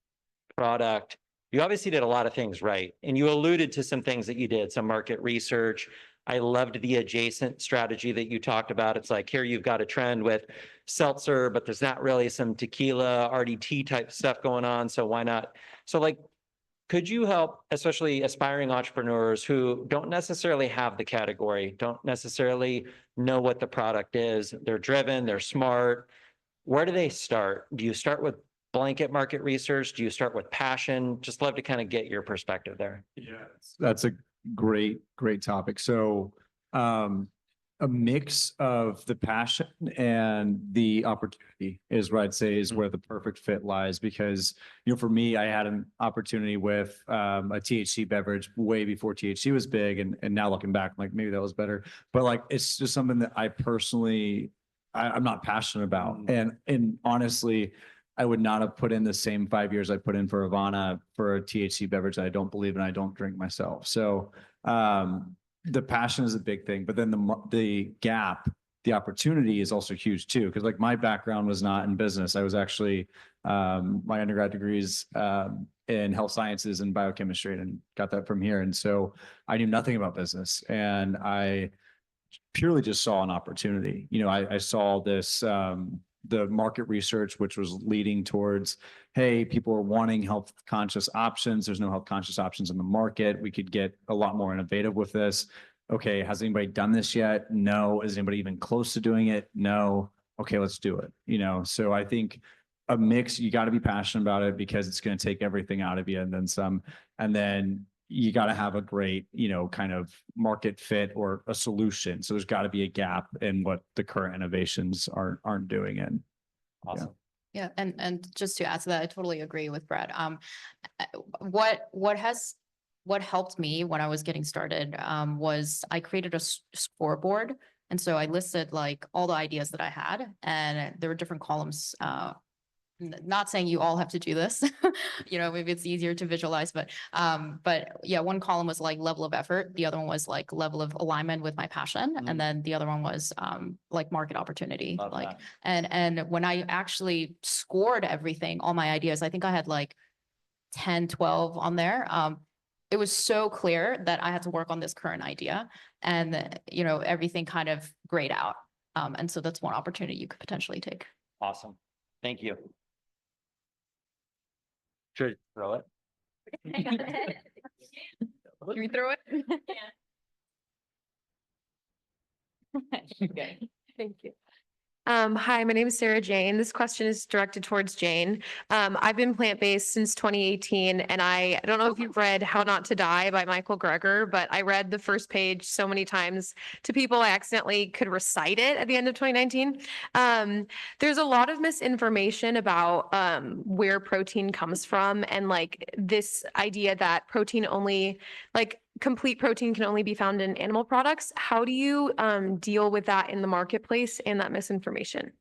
product, you obviously did a lot of things right. And you alluded to some things that you did, some market research. I loved the adjacent strategy that you talked about. It's like, here you've got a trend with seltzer, but there's not really some tequila, RDT type stuff going on. So why not? So could you help, especially aspiring entrepreneurs who don't necessarily have the category, don't necessarily know what the product is, they're driven, they're smart. Where do they start? Do you start with blanket market research? Do you start with passion? Just love to kind of get your perspective there. Yeah, that's a great topic. So a mix of the passion and the opportunity is what I'd say is where the perfect fit lies. Because, for me, I had an opportunity with a THC beverage way before THC was big. And now looking back, maybe that was better. But it's just something that I personally, I'm not passionate about. And honestly, I would not have put in the same 5 years I put in for Havana for a THC beverage that I don't believe in, I don't drink myself. So the passion is a big thing, but then the gap, the opportunity is also huge too. Because my background was not in business. I was actually my undergrad degrees in health sciences and biochemistry, and got that from here. And so I knew nothing about business, and I purely just saw an opportunity. I saw this. The market research, which was leading towards, hey, people are wanting health conscious options. There's no health conscious options in the market. We could get a lot more innovative with this. Okay, has anybody done this yet? No. Is anybody even close to doing it? No. Okay, let's do it. So I think a mix, you got to be passionate about it because it's going to take everything out of you and then some. And then you got to have a great, kind of market fit or a solution. So there's got to be a gap in what the current innovations aren't doing. And awesome. Yeah. And just to add to that, I totally agree with Brad. What helped me when I was getting started was I created a scoreboard. And so I listed like all the ideas that I had, and there were different columns. Not saying you all have to do this, maybe it's easier to visualize, but yeah, one column was like level of effort. The other one was like level of alignment with my passion. And then the other one was like market opportunity. Love Like, that. and when I actually scored everything, all my ideas, I think I had like 10, 12 on there. It was so clear that I had to work on this current idea, and, everything kind of grayed out. And so that's one opportunity you could potentially take. Awesome. Thank you. Should I throw it? Can we throw it? Thank you. Hi, my name is Sarah Jane. This question is directed towards Jane. I've been plant-based since 2018, and I don't know if you've read How Not to Die by Michael Greger, but I read the first page so many times to people I accidentally could recite it at the end of 2019. There's a lot of misinformation about where protein comes from, and like this idea that protein only, like complete protein can only be found in animal products. How do you deal with that in the marketplace and that misinformation?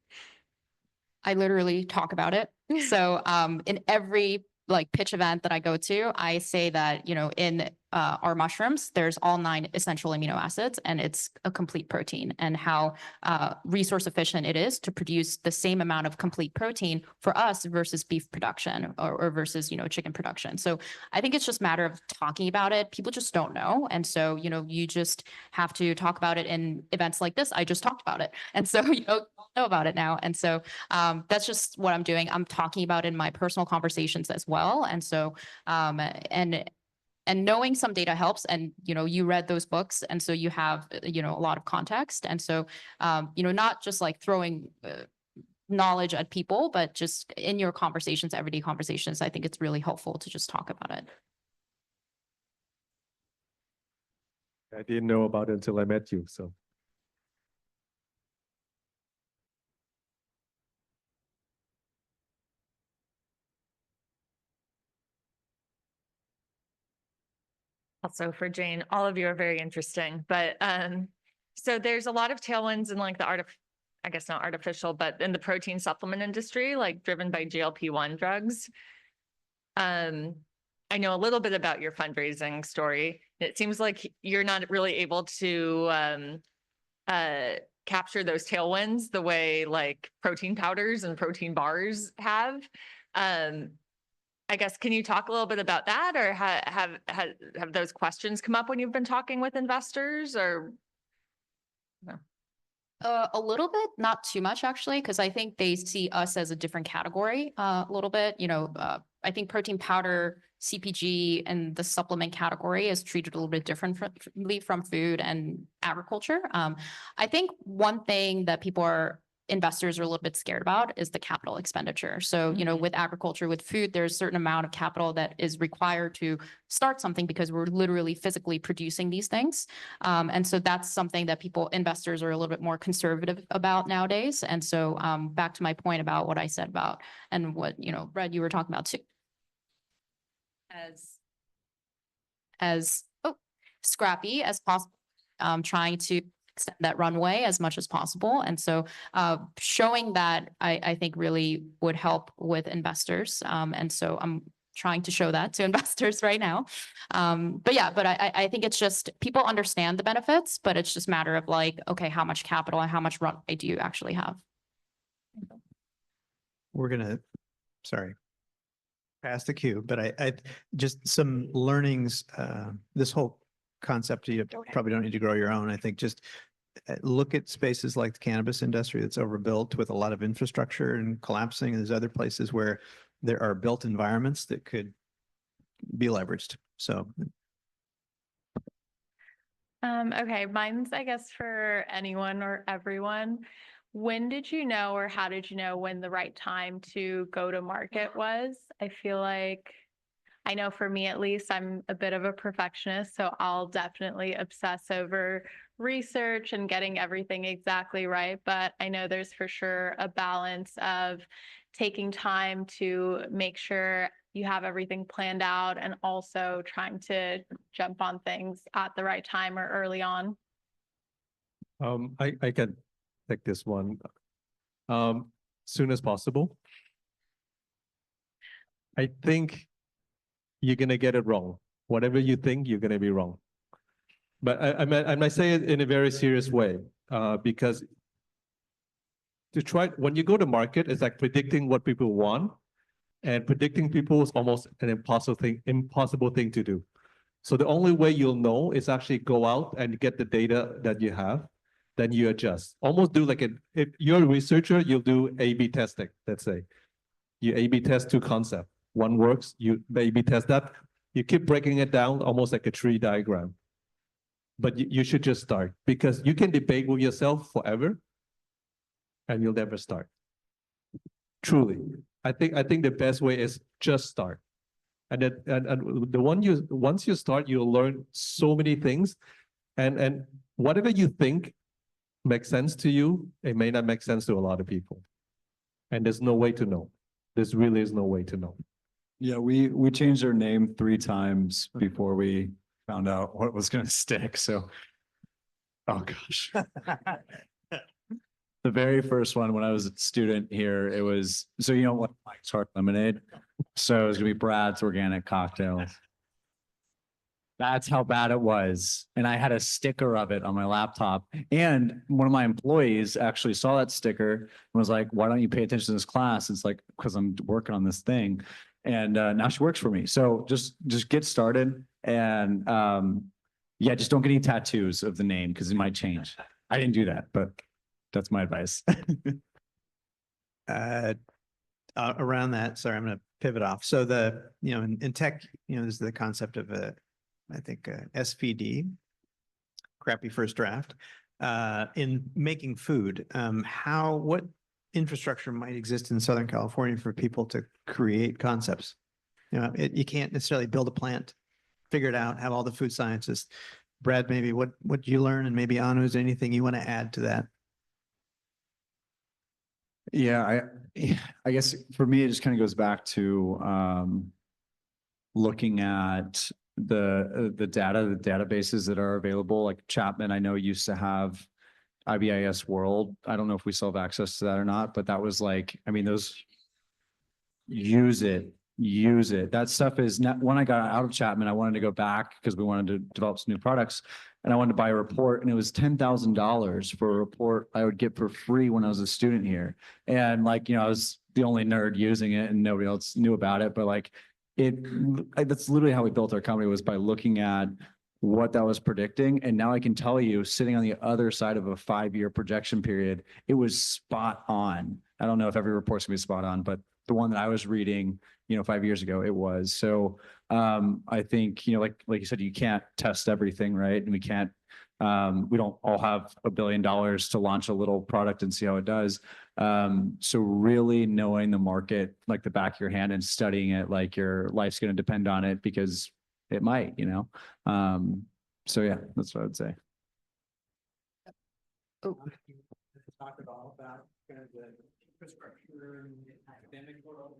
I literally talk about it. So in every like pitch event that I go to, I say that, in our mushrooms, there's all 9 essential amino acids, and it's a complete protein, and how resource efficient it is to produce the same amount of complete protein for us versus beef production or versus, chicken production. So I think it's just a matter of talking about it. People just don't know. And so, you just have to talk about it in events like this. I just talked about it. And so, know about it now. And so that's just what I'm doing. I'm talking about it in my personal conversations as well. And so, and knowing some data helps. And, you read those books. And so you have, a lot of context. And so, not just like throwing knowledge at people, but just in your conversations, everyday conversations, I think it's really helpful to just talk about it. I didn't know about it until I met you, so. Also for Jane, all of you are very interesting, but so there's a lot of tailwinds in like the I guess not artificial, but in the protein supplement industry, like driven by GLP-1 drugs. I know a little bit about your fundraising story. It seems like you're not really able to capture those tailwinds the way like protein powders and protein bars have. I guess, can you talk a little bit about that, or have those questions come up when you've been talking with investors, or? No. A little bit, not too much actually, because I think they see us as a different category a little bit. I think protein powder, CPG, and the supplement category is treated a little bit differently from food and agriculture. I think one thing that investors are a little bit scared about is the capital expenditure. So, with agriculture, with food, there's a certain amount of capital that is required to start something because we're literally physically producing these things. And so that's something that investors are a little bit more conservative about nowadays. And so back to my point about what I said about, and what, Brad, you were talking about too. As scrappy as possible, trying to extend that runway as much as possible. And so showing that I think really would help with investors. And so I'm trying to show that to investors right now. But I think it's just people understand the benefits, but it's just a matter of like, okay, how much capital and how much runway do you actually have? We're gonna, sorry, pass the cue, but I just some learnings, this whole concept, you probably don't need to grow your own. I think just look at spaces like the cannabis industry that's overbuilt with a lot of infrastructure and collapsing. There's other places where there are built environments that could be leveraged. So. Okay, mine's, I guess, for anyone or everyone. When did you know, or how did you know when the right time to go to market was? I feel like, I know for me at least, I'm a bit of a perfectionist, so I'll definitely obsess over research and getting everything exactly right. But I know there's for sure a balance of taking time to make sure you have everything planned out and also trying to jump on things at the right time or early on. I can take this one. Soon as possible. I think you're gonna get it wrong. Whatever you think, you're gonna be wrong. But I might say it in a very serious way, because when you go to market, it's like predicting what people want, and predicting people is almost an impossible thing to do. So the only way you'll know is actually go out and get the data that you have, then you adjust. Almost do if you're a researcher, you'll do A/B testing, let's say. You A/B test two concepts. One works, you A/B test that. You keep breaking it down almost like a tree diagram. But you should just start, because you can debate with yourself forever and you'll never start. Truly. I think the best way is just start. And once you start, you'll learn so many things. And whatever you think makes sense to you, it may not make sense to a lot of people. And there's no way to know. There really is no way to know. Yeah, we changed our name 3 times before we found out what was going to stick. So, oh gosh. The very first one, when I was a student here, it was, so you know what, Mike's Hard Lemonade. So it was gonna be Brad's Organic Cocktails. That's how bad it was. And I had a sticker of it on my laptop. And one of my employees actually saw that sticker and was like, why don't you pay attention to this class? It's like, because I'm working on this thing. And now she works for me. So just get started. And yeah, just don't get any tattoos of the name because it might change. I didn't do that, but that's my advice. Around that, sorry, I'm going to pivot off. So in tech, there's the concept of I think SVD, crappy first draft. In making food, what infrastructure might exist in Southern California for people to create concepts? You can't necessarily build a plant, figure it out, have all the food scientists. Brad, maybe what you learn, and maybe Anu, is there anything you want to add to that? Yeah, I guess for me, it just kind of goes back to looking at the databases that are available. Like Chapman, I know used to have IBIS World. I don't know if we still have access to that or not, but that was like, I mean, those use it. That stuff is not, when I got out of Chapman, I wanted to go back because we wanted to develop some new products. And I wanted to buy a report, and it was $10,000 for a report I would get for free when I was a student here. And like, I was the only nerd using it and nobody else knew about it. But like that's literally how we built our company, was by looking at what that was predicting. And now I can tell you, sitting on the other side of a 5-year projection period, it was spot on. I don't know if every report's gonna be spot on, but the one that I was reading, 5 years ago, it was. So I think, like you said, you can't test everything, right? And we can't, we don't all have $1 billion to launch a little product and see how it does. So really knowing the market like the back of your hand and studying it, like your life's going to depend on it, because it might, so yeah, that's what I would say. Talk at all about kind of the infrastructure and academic world,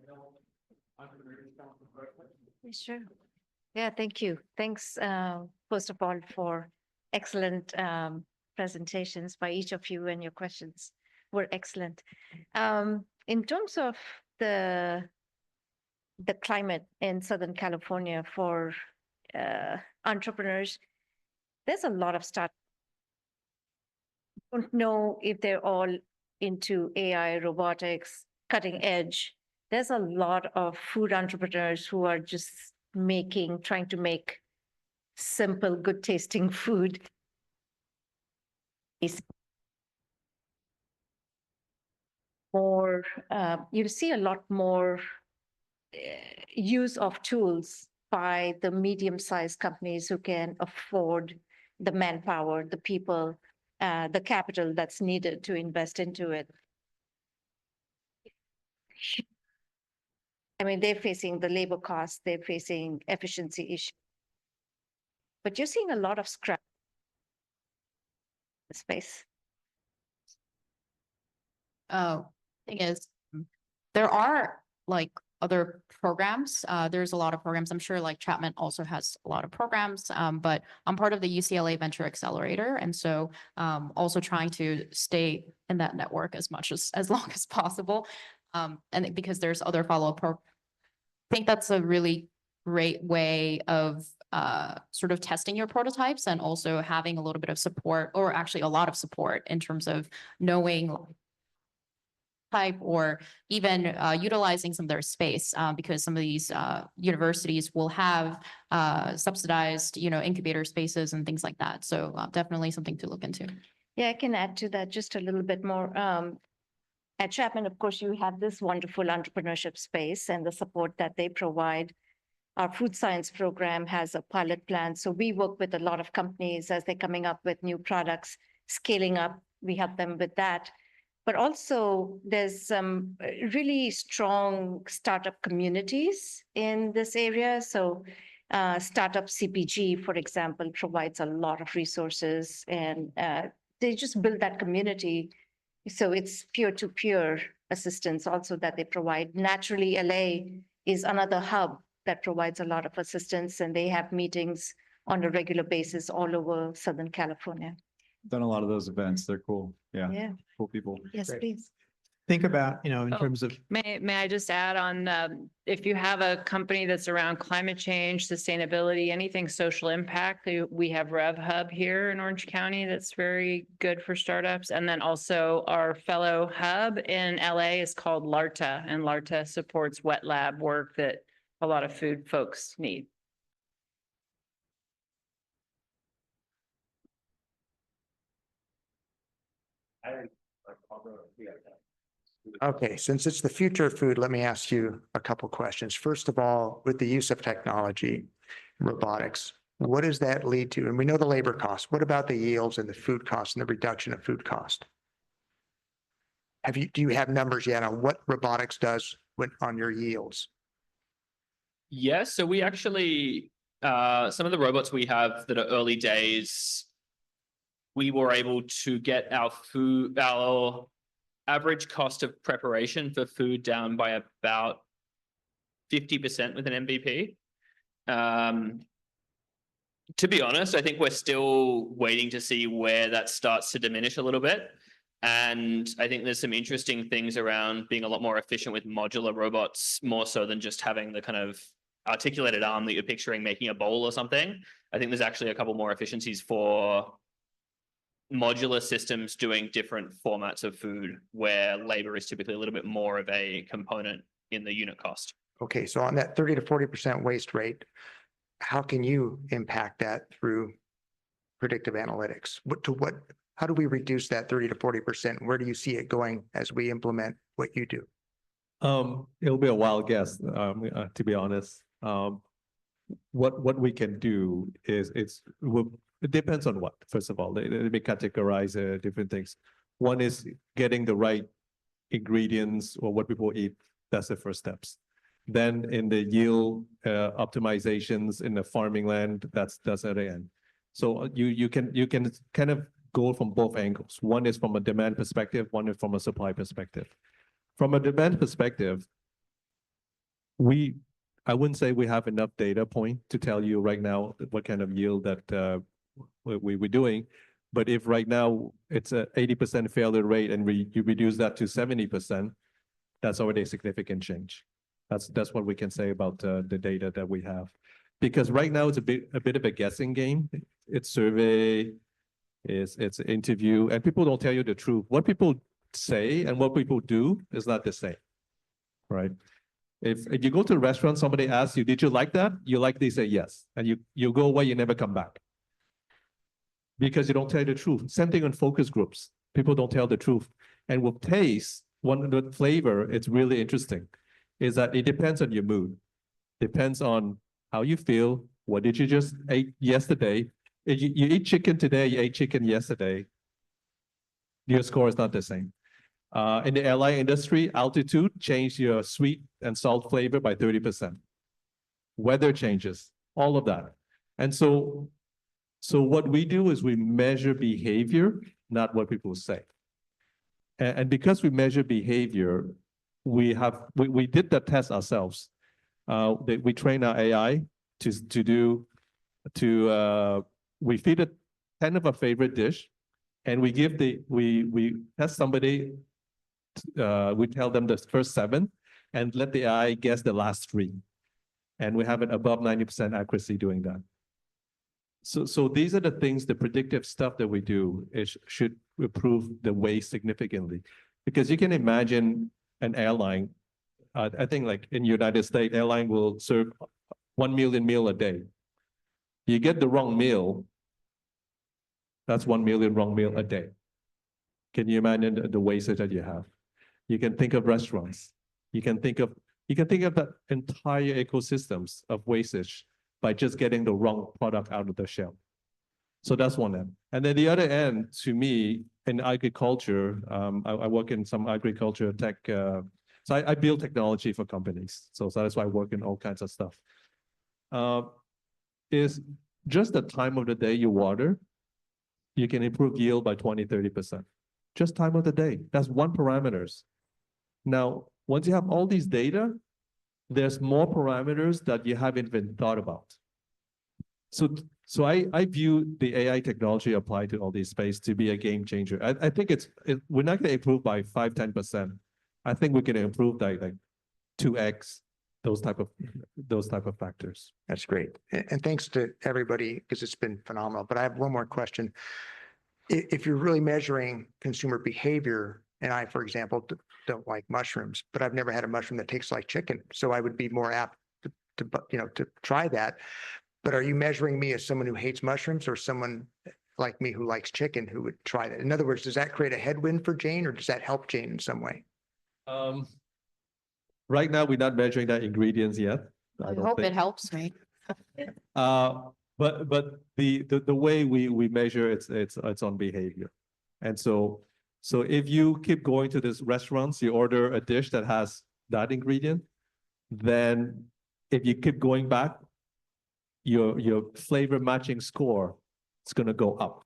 Sure. Yeah, thank you. Thanks, first of all, for excellent presentations by each of you, and your questions were excellent. In terms of the climate in Southern California for entrepreneurs, there's a lot of start. I don't know if they're all into AI, robotics, cutting edge. There's a lot of food entrepreneurs who are just trying to make simple, good tasting food. You'll see a lot more use of tools by the medium-sized companies who can afford the manpower, the people, the capital that's needed to invest into it. I mean, they're facing the labor costs, they're facing efficiency issues. But you're seeing a lot of scrap in the space. Thing is, there are like other programs. There's a lot of programs. I'm sure like Chapman also has a lot of programs, but I'm part of the UCLA Venture Accelerator. And so also trying to stay in that network as long as possible. And because there's other follow-up I think that's a really great way of sort of testing your prototypes and also having a little bit of support, or actually a lot of support in terms of knowing type or even utilizing some of their space because some of these universities will have subsidized, incubator spaces and things like that. So definitely something to look into. Yeah, I can add to that just a little bit more. At Chapman, of course, you have this wonderful entrepreneurship space and the support that they provide. Our food science program has a pilot plan. So we work with a lot of companies as they're coming up with new products, scaling up. We help them with that. But also there's some really strong startup communities in this area. So Startup CPG, for example, provides a lot of resources and they just build that community. So it's peer-to-peer assistance also that they provide. Naturally, LA is another hub that provides a lot of assistance and they have meetings on a regular basis all over Southern California. Done a lot of those events. They're cool. Yeah, Yeah, cool people. yes, Great. please. Think about, in Oh. terms of, May I just add on, if you have a company that's around climate change, sustainability, anything social impact, we have Rev Hub here in Orange County that's very good for startups. And then also our fellow hub in LA is called LARTA, and LARTA supports wet lab work that a lot of food folks need. Okay, since it's the future of food, let me ask you a couple questions. First of all, with the use of technology, robotics, what does that lead to? And we know the labor costs. What about the yields and the food costs and the reduction of food cost? Do you have numbers yet on what robotics does on your yields? Yes, so we actually, some of the robots we have that are early days, we were able to get our average cost of preparation for food down by about 50% with an MVP. To be honest, I think we're still waiting to see where that starts to diminish a little bit. And I think there's some interesting things around being a lot more efficient with modular robots, more so than just having the kind of articulated arm that you're picturing making a bowl or something. I think there's actually a couple more efficiencies for modular systems doing different formats of food where labor is typically a little bit more of a component in the unit cost. Okay, so on that 30 to 40% waste rate, how can you impact that through predictive analytics? How do we reduce that 30 to 40%? Where do you see it going as we implement what you do? It'll be a wild guess, to be honest. What we can do is it depends on what, first of all, let me categorize different things. One is getting the right ingredients or what people eat. That's the first steps. Then in the yield optimizations in the farming land, that's at the end. So you can kind of go from both angles. One is from a demand perspective, one is from a supply perspective. From a demand perspective, I wouldn't say we have enough data point to tell you right now what kind of yield that we're doing. But if right now it's a 80% failure rate and you reduce that to 70%, that's already a significant change. That's what we can say about the data that we have. Because right now it's a bit of a guessing game. It's survey, it's interview, and people don't tell you the truth. What people say and what people do is not the same, right? If you go to a restaurant, somebody asks you, did you like that? You likely say yes. And you go away, you never come back. Because you don't tell the truth. Same thing on focus groups. People don't tell the truth. And with taste, the flavor, it's really interesting, is that it depends on your mood. Depends on how you feel. What did you just eat yesterday? If you eat chicken today, you ate chicken yesterday, your score is not the same. In the airline industry, altitude changed your sweet and salt flavor by 30%. Weather changes, all of that. And so what we do is we measure behavior, not what people say. And because we measure behavior, we did the test ourselves. We train our AI we feed it 10 of our favorite dish, and we test somebody, we tell them the first 7 and let the AI guess the last 3. And we have it above 90% accuracy doing that. So these are the things, the predictive stuff that we do should improve the waste significantly. Because you can imagine an airline, I think like in United States, airline will serve 1 million meal a day. You get the wrong meal, that's 1 million wrong meal a day. Can you imagine the wastage that you have? You can think of restaurants. You can think of that entire ecosystems of wastage by just getting the wrong product out of the shelf. So that's one end. And then the other end, to me, in agriculture, I work in some agriculture tech. So I build technology for companies. So that's why I work in all kinds of stuff. Is just the time of the day you water, you can improve yield by 20, 30%. Just time of the day. That's one parameters. Now, once you have all these data, there's more parameters that you haven't even thought about. So I view the AI technology applied to all these space to be a game changer. I think we're not going to improve by 5, 10%. I think we're going to improve by like 2x, those type of factors. That's great. And thanks to everybody, because it's been phenomenal. But I have one more question. If you're really measuring consumer behavior, and I, for example, don't like mushrooms, but I've never had a mushroom that tastes like chicken. So I would be more apt to try that. But are you measuring me as someone who hates mushrooms or someone like me who likes chicken who would try that? In other words, does that create a headwind for Jane or does that help Jane in some way? Right now, we're not measuring that ingredients yet. I hope it helps me. But the way we measure it's on behavior. And so if you keep going to these restaurants, you order a dish that has that ingredient, then if you keep going back, your flavor matching score is going to go up.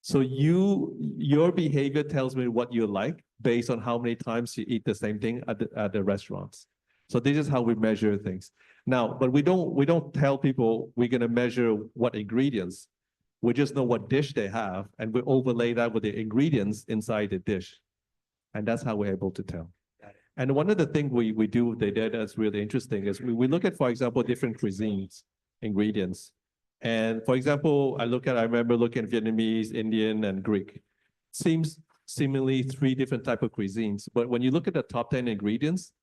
So your behavior tells me what you like based on how many times you eat the same thing at the restaurants. So this is how we measure things. Now, but we don't tell people we're going to measure what ingredients. We just know what dish they have, and we overlay that with the ingredients inside the dish. And that's how we're able to tell. And one of the things we do with the data that's really interesting is we look at, for example, different cuisines, ingredients. And for example, I remember looking at Vietnamese, Indian, and Greek. Seems seemingly 3 different types of cuisines. But when you look at the top 10 ingredients,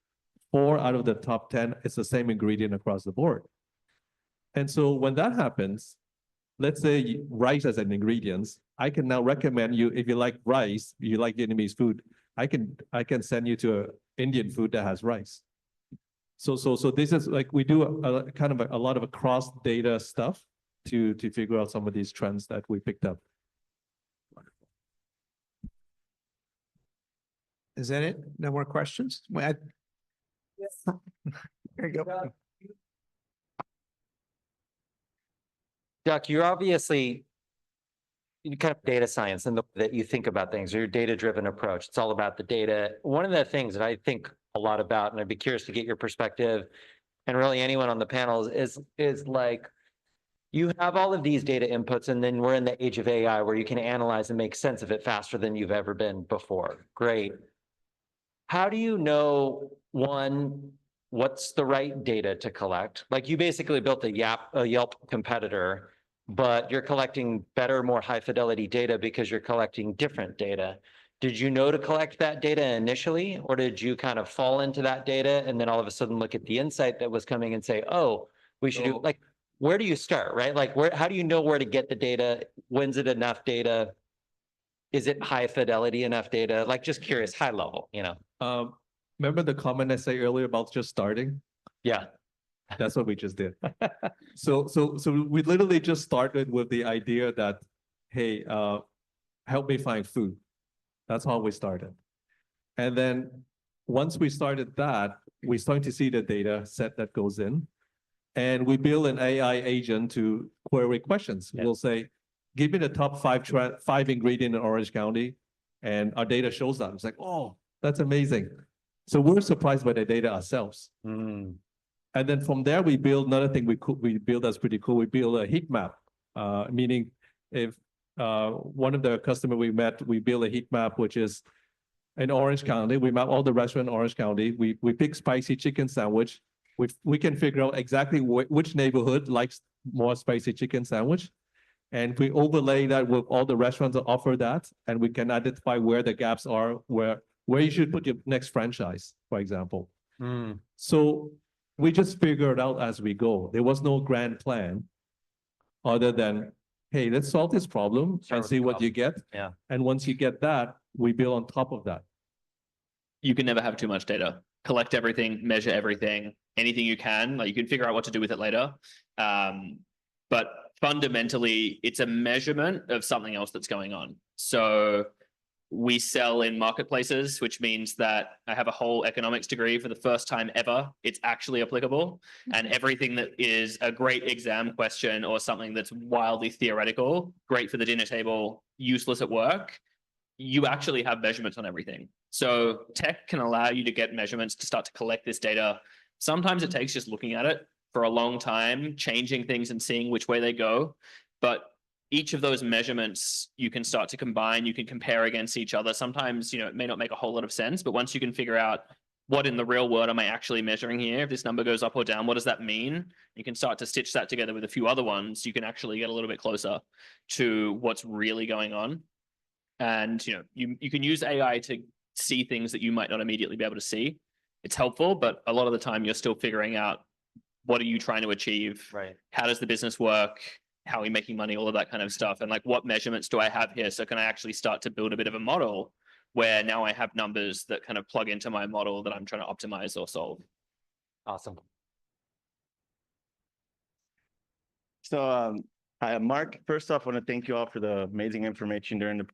4 out of the top 10 is the same ingredient across the board. And so when that happens, let's say rice as an ingredient, I can now recommend you, if you like rice, you like Vietnamese food, I can send you to an Indian food that has rice. So this is like, we do a lot of cross data stuff to figure out some of these trends that we picked up. Is that it? No more questions? Well, there you go. Duck, you're obviously kind of data science and the way that you think about things, or your data-driven approach. It's all about the data. One of the things that I think a lot about, and I'd be curious to get your perspective, and really anyone on the panel is like, you have all of these data inputs, and then we're in the age of AI where you can analyze and make sense of it faster than you've ever been before. Great. How do you know, one, what's the right data to collect? Like you basically built a Yelp competitor, but you're collecting better, more high fidelity data because you're collecting different data. Did you know to collect that data initially, or did you kind of fall into that data and then all of a sudden look at the insight that was coming and say, oh, we should do, like, where do you start, right? Like, how do you know where to get the data? When's it enough data? Is it high fidelity enough data? Like, just curious, high level, you know? Remember the comment I said earlier about just starting? Yeah. That's what we just did. So we literally just started with the idea that, hey, help me find food. That's how we started. And then once we started that, we started to see the data set that goes in. And we build an AI agent to query questions. Yeah. We'll say, give me the top 5 ingredient in Orange County. And our data shows that. It's like, oh, that's amazing. So we're surprised by the data ourselves. Mm, And then from there, we build another thing we build that's pretty cool. We build a heat map, meaning if one of the customer we met, we build a heat map, which is in Orange County. We map all the restaurant in Orange County. We pick spicy chicken sandwich. We can figure out exactly which neighborhood likes more spicy chicken sandwich. And we overlay that with all the restaurants that offer that, and we can identify where the gaps are, where you should put your next franchise, for example. mm. So we just figure it out as we go. There was no grand plan other than, hey, let's solve this problem Start and with see the what you get. Yeah. And once you get that, we build on top of that. You can never have too much data. Collect everything, measure everything, anything you can. Like you can figure out what to do with it later. But fundamentally, it's a measurement of something else that's going on. So we sell in marketplaces, which means that I have a whole economics degree for the first time ever. It's actually applicable. And everything that is a great exam question or something that's wildly theoretical, great for the dinner table, useless at work, you actually have measurements on everything. So tech can allow you to get measurements to start to collect this data. Sometimes it takes just looking at it for a long time, changing things and seeing which way they go. But each of those measurements you can start to combine, you can compare against each other. Sometimes, it may not make a whole lot of sense, but once you can figure out what in the real world am I actually measuring here? If this number goes up or down, what does that mean? You can start to stitch that together with a few other ones. You can actually get a little bit closer to what's really going on. And, you can use AI to see things that you might not immediately be able to see. It's helpful, but a lot of the time you're still figuring out what are you trying to achieve? Right. How does the business work? How are we making money? All of that kind of stuff. And like, what measurements do I have here? So can I actually start to build a bit of a model where now I have numbers that kind of plug into my model that I'm trying to optimize or solve? Awesome. So, Mark, first off, I want to thank you all for the amazing information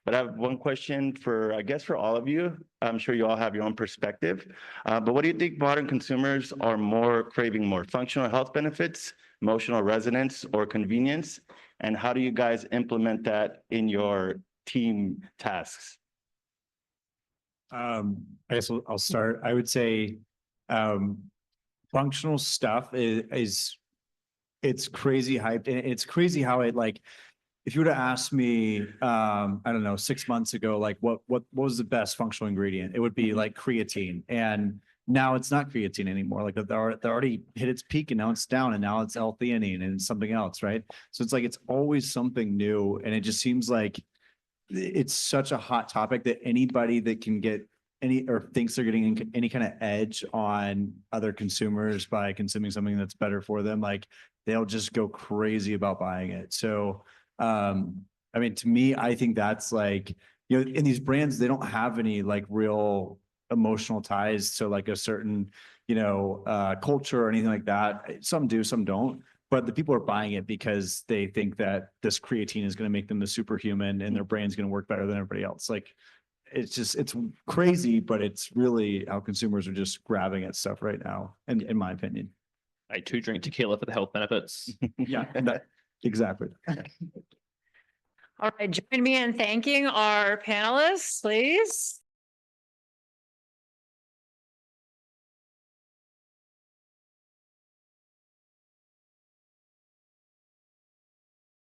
but I have one question for all of you. I'm sure you all have your own perspective. But what do you think modern consumers are more craving more? Functional health benefits, emotional resonance, or convenience? And how do you guys implement that in your team tasks? I guess I'll start. I would say functional stuff is it's crazy hyped. And it's crazy how it if you were to ask me, I don't know, 6 months ago, what was the best functional ingredient? It would be like creatine. And now it's not creatine anymore. Like they already hit its peak and now it's down and now it's L-theanine and something else, right? So it's it's always something new. And it just seems like it's such a hot topic that anybody that can get or thinks they're getting any kind of edge on other consumers by consuming something that's better for them, they'll just go crazy about buying it. So to me, I think that's in these brands, they don't have any real emotional ties to a certain, culture or anything like that. Some do, some don't. But the people are buying it because they think that this creatine is going to make them the superhuman and their brain's going to work better than everybody else. It's crazy, but it's really how consumers are just grabbing at stuff right now, in my opinion. I too drink tequila for the health benefits. Yeah, exactly. All right, join me in thanking our panelists, please.